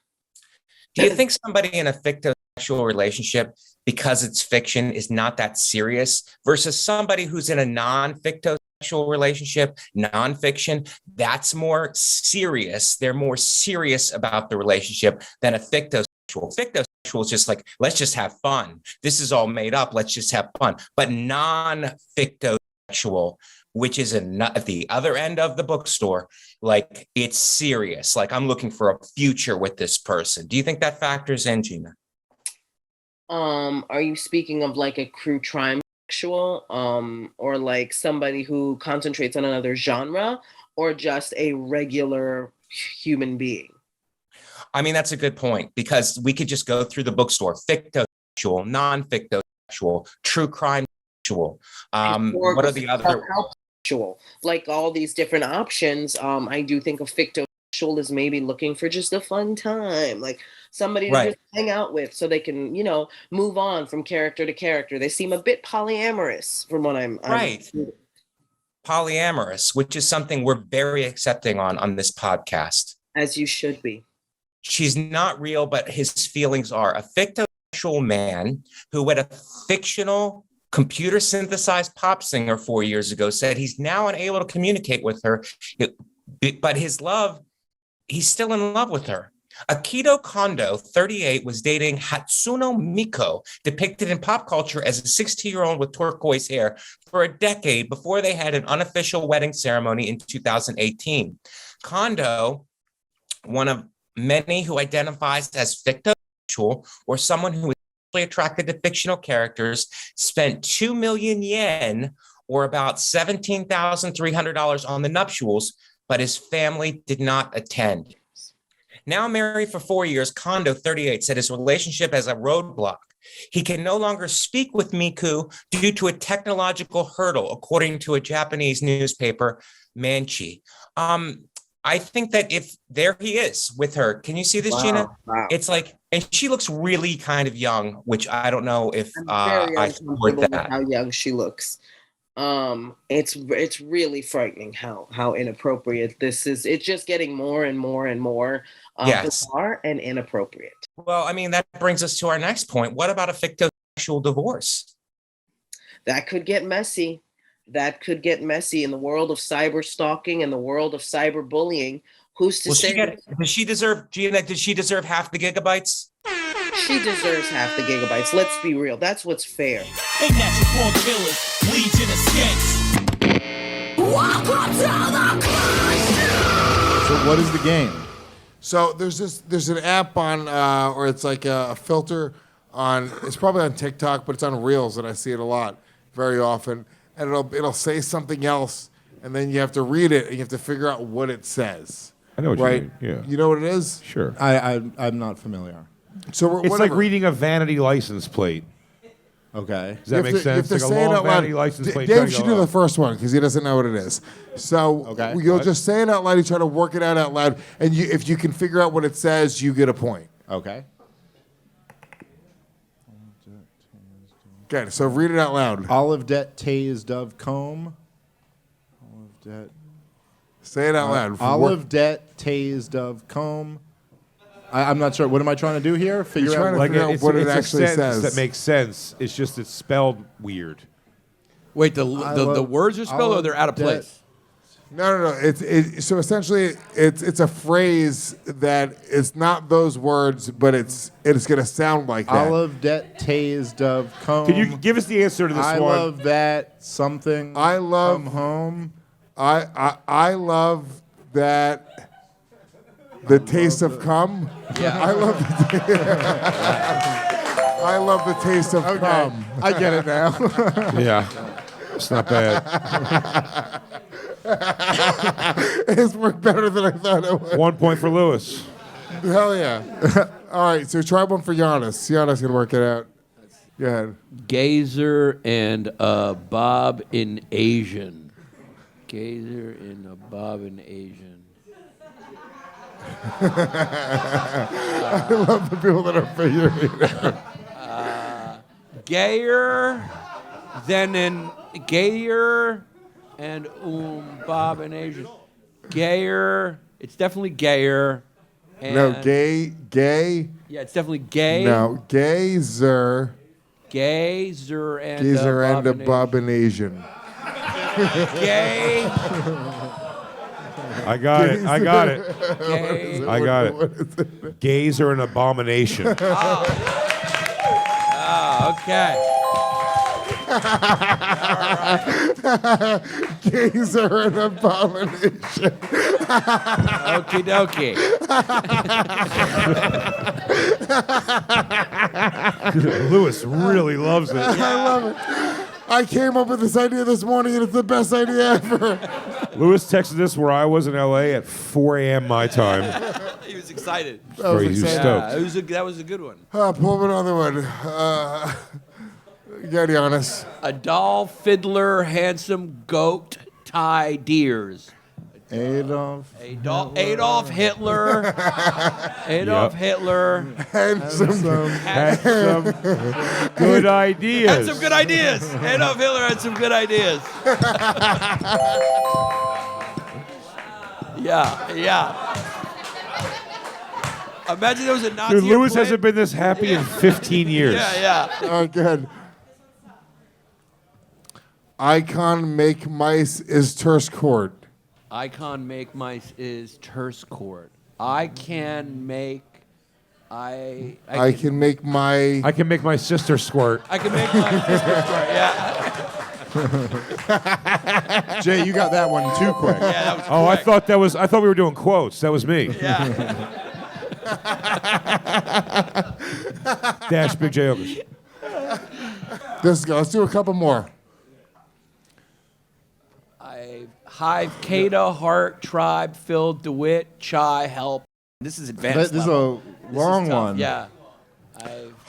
Do you think somebody in a fictosexual relationship, because it's fiction, is not that serious versus somebody who's in a non-fictosexual relationship, nonfiction, that's more serious. They're more serious about the relationship than a fictosexual. Fictosexual is just like, let's just have fun. This is all made up. Let's just have fun. But non-fictosexual, which is at the other end of the bookstore, like it's serious. Like I'm looking for a future with this person. Do you think that factors in, Gina? Are you speaking of like a true crime sexual, or like somebody who concentrates on another genre, or just a regular human being? I mean, that's a good point, because we could just go through the bookstore: fictosexual, non-fictosexual, true crime sexual. What are the other? Like all these different options. I do think a fictosexual is maybe looking for just a fun time, like somebody to just hang out with, so they can, move on from character to character. They seem a bit polyamorous, from what I'm right. Polyamorous, which is something we're very accepting on this podcast. As you should be. She's not real, but his feelings are. A fictosexual man who had a fictional computer synthesized pop singer 4 years ago said he's now unable to communicate with her, but his love, he's still in love with her. Akito Kondo, 38, was dating Hatsuno Miko, depicted in pop culture as a 16-year-old with turquoise hair, for a decade before they had an unofficial wedding ceremony in 2018. Kondo, one of many who identifies as fictosexual or someone who is attracted to fictional characters, spent 2 million yen, or about $17,300 on the nuptials, but his family did not attend. Now married for 4 years, Kondo, 38, said his relationship has a roadblock. He can no longer speak with Miku due to a technological hurdle, according to a Japanese newspaper, Manchi. I think that if there he is with her, can you see this, Gina? Wow. It's like, and she looks really kind of young, which I don't know if Very I support uncomfortable with that. how young she looks. It's really frightening how inappropriate this is. It's just getting more and more and more bizarre and inappropriate. Well, I mean, that brings us to our next point. What about a fictosexual divorce? That could get messy. That could get messy in the world of cyber stalking and the world of cyber bullying. Who's to say? Does she deserve, Gina, does she deserve half the gigabytes? She deserves half the gigabytes. Let's be real. That's what's fair. And that's your born killers, Legion of Skanks. Welcome to the class. So what is the game? So there's an app on, or it's like a filter on, it's probably on TikTok, but it's on Reels, and I see it a lot, very often. And it'll say something else, and then you have to read it, and you have to figure out what it says. I know what you mean. Yeah. You know what it is? Sure. I'm not familiar. So it's like reading a vanity license plate. Okay. Does that make sense? You have to Like say a it long out loud. vanity license plate. Dave should do the first one because he doesn't know what it is. So you'll just say it out loud. You try to work it out loud, and if you can figure out what it says, you get a point. Okay. Okay, so read it out loud. Olive debt, tase, dove, comb. Olive debt. Say it out loud. Olive debt, tase, dove, comb. I'm not sure. What am I trying to do here? Figure out what it actually says. That makes sense. It's just it's spelled weird. Wait, the words are spelled or they're out of place? No. So essentially, it's a phrase that is not those words, but it's going to sound like that. Olive debt, tase, dove, comb. Can you give us the answer to this I one? love that something. I love come home. I love that. The taste of cum. Yeah. I love the taste of cum. I get it now. Yeah. It's not bad. It's worked better than I thought it would. 1 point for Lewis. Hell yeah. All right, so try one for Yannis. Yannis can work it out. Go ahead. Gazer and a bob in Asian. Gazer and a bob in Asian. I love the people that are figuring it out. Gayer, then in gayer, and bob in Asian. Gayer, it's definitely gayer. And No, gay. Yeah, it's definitely gay. No, gazer. Gazer and Gazer and a bob in Asian. Gay. I got it. I got it. Gay. I got it. Gays are an abomination. Okay. Gays are an abomination. Okie dokie. Lewis really loves it. I love it. I came up with this idea this morning, and it's the best idea ever. Lewis texted us where I was in LA at 4 a.m. my time. He was excited. He was stoked. That was a good one. Pull another one. Get Yannis. A doll, fiddler, handsome goat, tie deers. Adolf Hitler. Adolf Hitler. Handsome. Good ideas. Had some good ideas. Adolf Hitler had some good ideas. Yeah. Imagine there was a Nazi. Dude, Lewis hasn't been this happy in 15 years. Yeah. Oh, good. Icon make mice is terse court. Icon make mice is terse court. I can make I can make my sister squirt. I can make my sister squirt. Yeah. Jay, you got that one too quick. Yeah, that was Oh, I thought we were doing quotes. That was me. Yeah. Dash Big J Oakers. Let's do a couple more. Hive, Kada, Heart, Tribe, Phil, DeWitt, Chai, Help. This is advanced. This is level. a long one. Yeah.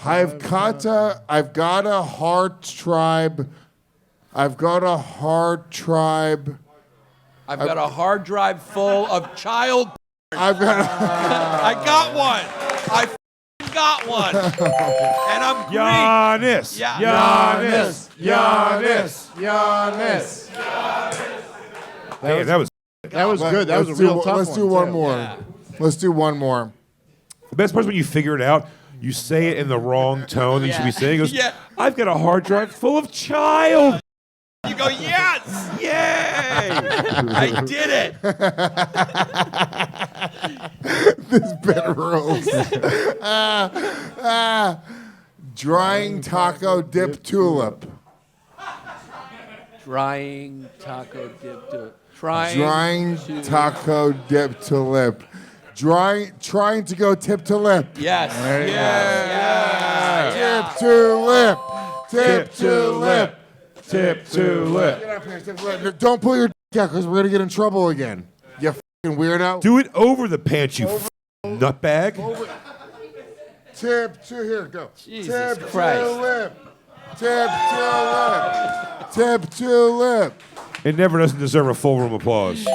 I've got a Heart Tribe. I've got a Heart Tribe. I've got a hard drive full of child. I've got. I got one. I got one. And I'm Greek. Yannis. Yeah. Yannis. That was good. That was a real tough one. Let's do one too. more. Yeah. Let's do one more. The best part is when you figure it out, you say it in the wrong tone that you should be saying. It goes, I've got a hard drive full of child. You go, yes! Yay! I did it! This bit rules. Drying taco dip tulip. Drying taco dip to Drying taco dip to lip. Trying to go tip to lip. Yes. Tip to lip. Tip to lip. Tip to lip. Get up here, tip to lip. Don't pull your dick out because we're going to get in trouble again. You fucking weirdo. Do it over the pants, you nutbag. Tip to here. Go. Jesus Tip Christ. to lip. Tip to lip. Tip to lip. It never doesn't deserve a full room applause.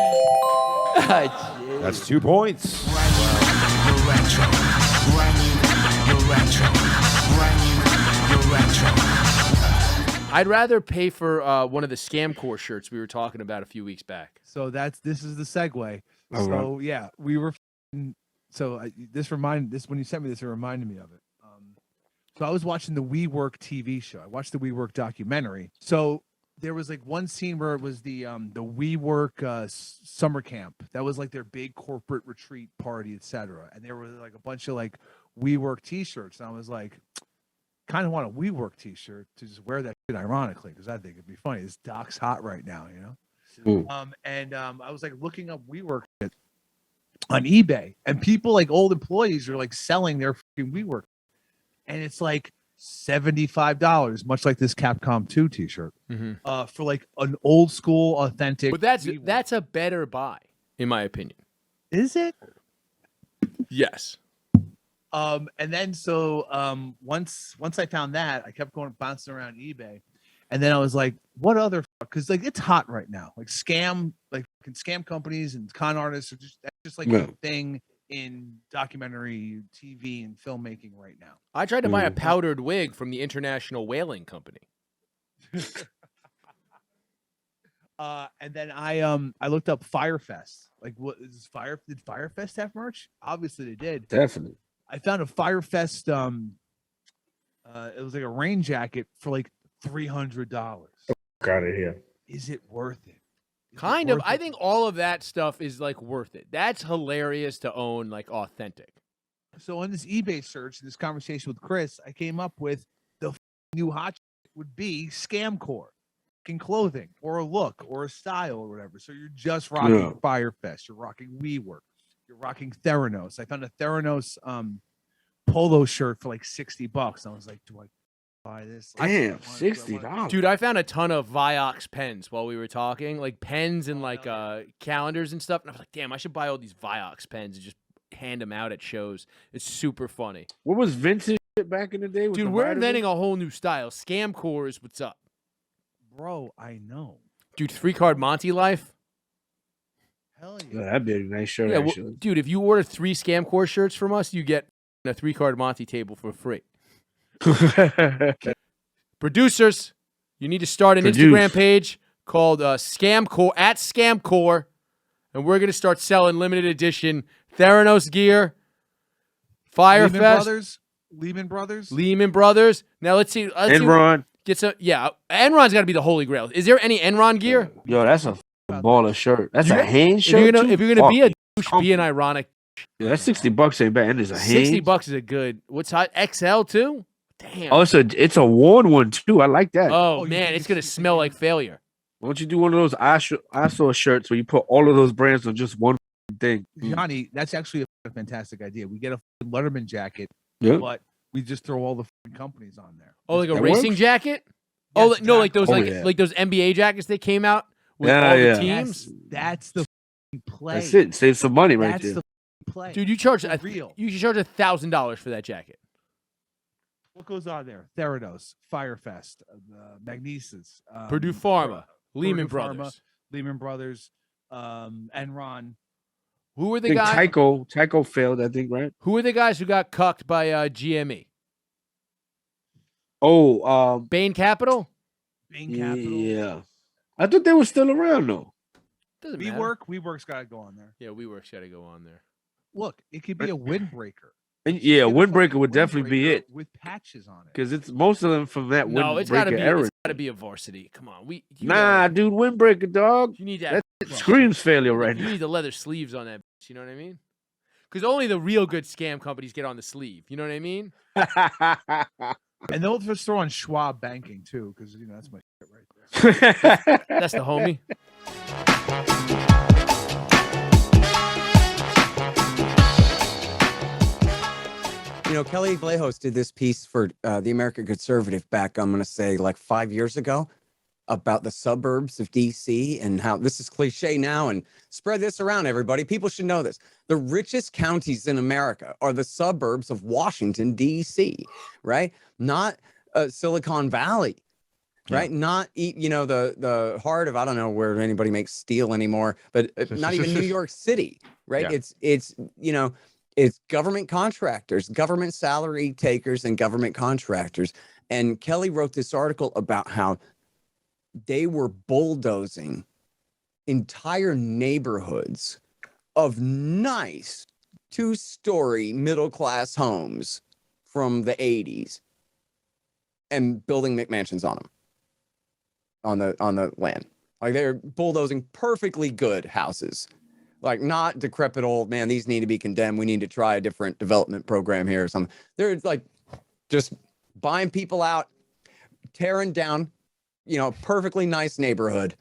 That's 2 points. I'd rather pay for one of the Scamcore shirts we were talking about a few weeks back. So this is the segue. Oh, So yeah, we were. So when you sent me this, it reminded me of it. So I was watching the WeWork TV show. I watched the WeWork documentary. So there was like one scene where it was the WeWork summer camp. That was like their big corporate retreat party, etc. And there were like a bunch of like WeWork T-shirts. And I was like, kind of want a WeWork T-shirt to just wear that shit ironically because I think it'd be funny. This Doc's hot right now, you know. I was like looking up WeWork shit on eBay, and people like old employees are like selling their fucking WeWork, and it's like $75, much like this Capcom 2 T-shirt, for like an old school authentic. But that's a better buy, in my opinion. Is it? Yes. And then once I found that, I kept going bouncing around eBay, and then I was like, what other? Because like it's hot right now, like scam companies and con artists are just like a thing in documentary TV and filmmaking right now. I tried to buy a powdered wig from the International Whaling Company. And then I looked up Firefest. Like, did Firefest have merch? Obviously they did. Definitely. I found a Firefest. It was like a rain jacket for like $300. Got it here. Is it worth it? Kind of. I think all of that stuff is like worth it. That's hilarious to own, like authentic. So on this eBay search, this conversation with Chris, I came up with the new hot shit would be Scamcore, in clothing or a look or a style or whatever. So you're just rocking Firefest, you're rocking WeWork, you're rocking Theranos. I found a Theranos polo shirt for like $60. I was like, do I buy this? Damn, $60. Dude, I found a ton of Vioxx pens while we were talking, like pens and like calendars and stuff. And I was like, damn, I should buy all these Vioxx pens and just hand them out at shows. It's super funny. What was vintage shit back in the day? With Dude, the we're vitamins? inventing a whole new style. Scamcore is what's up. Bro, I know. Dude, 3-card Monty life. Hell yeah. That'd be a nice shirt, Yeah, well, actually. dude, if you order 3 Scamcore shirts from us, you get a 3-card Monty table for free. Producers, you need to start an Instagram page called Scamcore at Scamcore, and we're gonna start selling limited edition Theranos gear, Firefest, Lehman Brothers. Now let's see. Enron. Get some. Yeah, Enron's got to be the holy grail. Is there any Enron gear? Yo, that's a baller shirt. That's a hand shirt. If you're gonna be a douche, be an ironic. Yeah, that $60 ain't bad. And it's a Haze. $60 is a good. What's hot? XL too? Damn. Oh, it's a worn one too. I like that. Oh man, it's gonna smell like failure. Why don't you do one of those I saw shirts where you put all of those brands on just one thing? Johnny, that's actually a fantastic idea. We get a Letterman jacket, Yeah. but we just throw all the companies on there. Oh, like a That racing works? jacket? Yes, No, like those exactly. like those NBA jackets that came out with Yeah, all yeah. the teams. That's the play. That's it. Save some money right That's there. the play. Dude, you charge For real. you should charge $1,000 for that jacket. What goes on there? Theranos, Firefest, Magnesis, Purdue Pharma, Purdue Lehman Pharma, Brothers. Lehman Brothers, Enron. Who were I the think guys? Tyco failed, I think, right? Who were the guys who got cucked by GME? Oh, Bain Capital? Bain Capital. Yeah. I thought they were still around though. Doesn't matter. WeWork's got to go on there. Yeah, WeWork's got to go on there. Look, it could be a windbreaker. And yeah, Windbreaker would definitely be it with patches on it. because it's most of them from that No, it's got to Windbreaker be. era. It's got to be a varsity. Come on, Nah, dude, Windbreaker, dog. You need that. Screams failure right You now. need the leather sleeves on that. You know what I mean? Because only the real good scam companies get on the sleeve. You know what I mean? And they'll just throw on Schwab banking too, because that's my shit right there. That's the homie. Kelly Vlahos did this piece for the American Conservative back, I'm going to say, like 5 years ago about the suburbs of D.C. and how this is cliche now and spread this around, everybody. People should know this. The richest counties in America are the suburbs of Washington, D.C., right? Not Silicon Valley, right? Not, the heart of, I don't know where anybody makes steel anymore, but not even New York City, right? Yeah. It's government contractors, government salary takers, and government contractors. And Kelly wrote this article about how they were bulldozing entire neighborhoods of nice 2-story middle-class homes from the 80s and building McMansions on them, on the land. Like they're bulldozing perfectly good houses. Like not decrepit old, man, these need to be condemned. We need to try a different development program here or something. They're like just buying people out, tearing down, perfectly nice neighborhood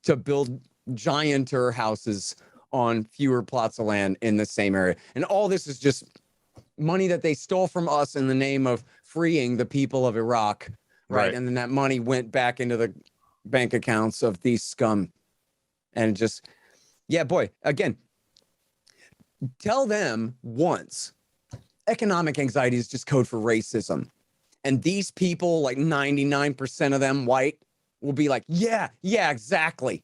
to build gianter houses on fewer plots of land in the same area. And all this is just money that they stole from us in the name of freeing the people of Iraq, right? And then that money went back into the bank accounts of these scum. And just... yeah, boy, again, tell them once economic anxiety is just code for racism. And these people, like 99% of them white, will be like, yeah, exactly.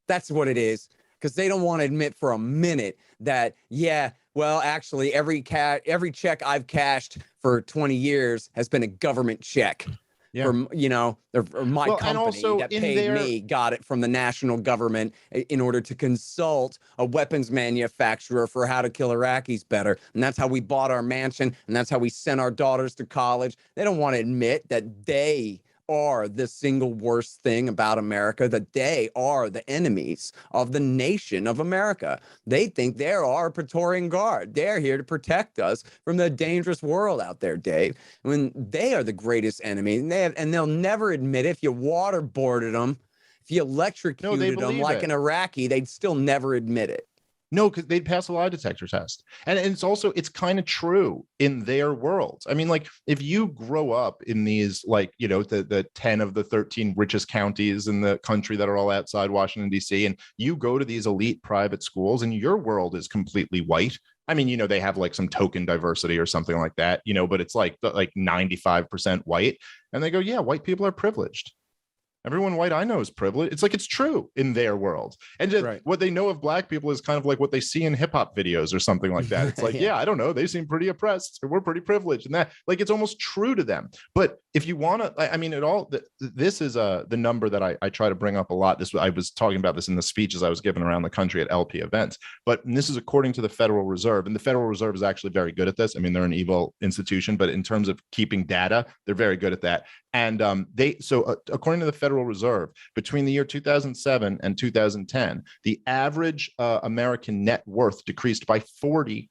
That's what it is. Because they don't want to admit for a minute that, yeah, well, actually, every check I've cashed for 20 years has been a government check. Yeah. Or my Well, and company also that in paid their- me got it from the national government in order to consult a weapons manufacturer for how to kill Iraqis better. And that's how we bought our mansion. And that's how we sent our daughters to college. They don't want to admit that they are the single worst thing about America, that they are the enemies of the nation of America. They think they're our Praetorian Guard. They're here to protect us from the dangerous world out there, Dave. When they are the greatest enemy, and they'll never admit it. If you waterboarded them, if you electrocuted them believe like it. an Iraqi, they'd still never admit it. No, because they'd pass a lie detector test. And it's kind of true in their worlds. I mean, like if you grow up in these, like, the 10 of the 13 richest counties in the country that are all outside Washington, D.C., and you go to these elite private schools and your world is completely white. I mean, they have like some token diversity or something like that, but it's like 95% white. And they go, yeah, white people are privileged. Everyone white I know is privileged. It's like it's true in their world. And just what they know of black people is kind of like what they see in hip hop videos or something like that. It's like, yeah, I don't know. They seem pretty oppressed. We're pretty privileged. And that, like, it's almost true to them. But if you want to, I mean, this is the number that I try to bring up a lot. I was talking about this in the speeches I was giving around the country at LP events. But this is according to the Federal Reserve. And the Federal Reserve is actually very good at this. I mean, they're an evil institution, but in terms of keeping data, they're very good at that. And according to the Federal Reserve, between the year 2007 and 2010, the average American net worth decreased by 40%.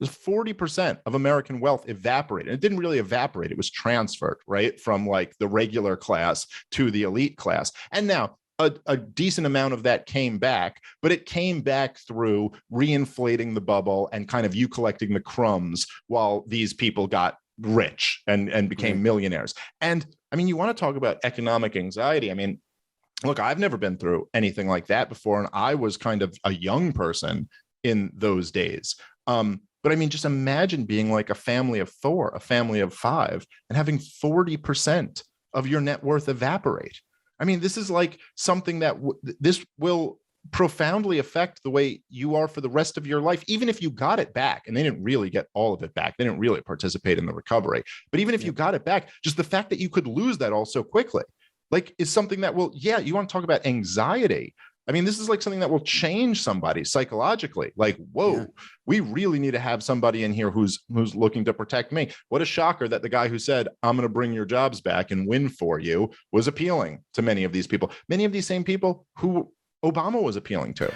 40% of American wealth evaporated. It didn't really evaporate. It was transferred, right, from like the regular class to the elite class. And now a decent amount of that came back, but it came back through reinflating the bubble and kind of you collecting the crumbs while these people got rich and became millionaires. And I mean, you want to talk about economic anxiety. I mean, look, I've never been through anything like that before. And I was kind of a young person in those days. But I mean, just imagine being like a family of 4, a family of 5, and having 40% of your net worth evaporate. I mean, this is like something that this will profoundly affect the way you are for the rest of your life, even if you got it back. And they didn't really get all of it back. They didn't really participate in the recovery. But even if you got it back, just the fact that you could lose that all so quickly, like, is something that will, you want to talk about anxiety. I mean, this is like something that will change somebody psychologically. Like, whoa, we really need to have somebody in here who's looking to protect me. What a shocker that the guy who said, I'm going to bring your jobs back and win for you, was appealing to many of these people. Many of these same people who Obama was appealing to.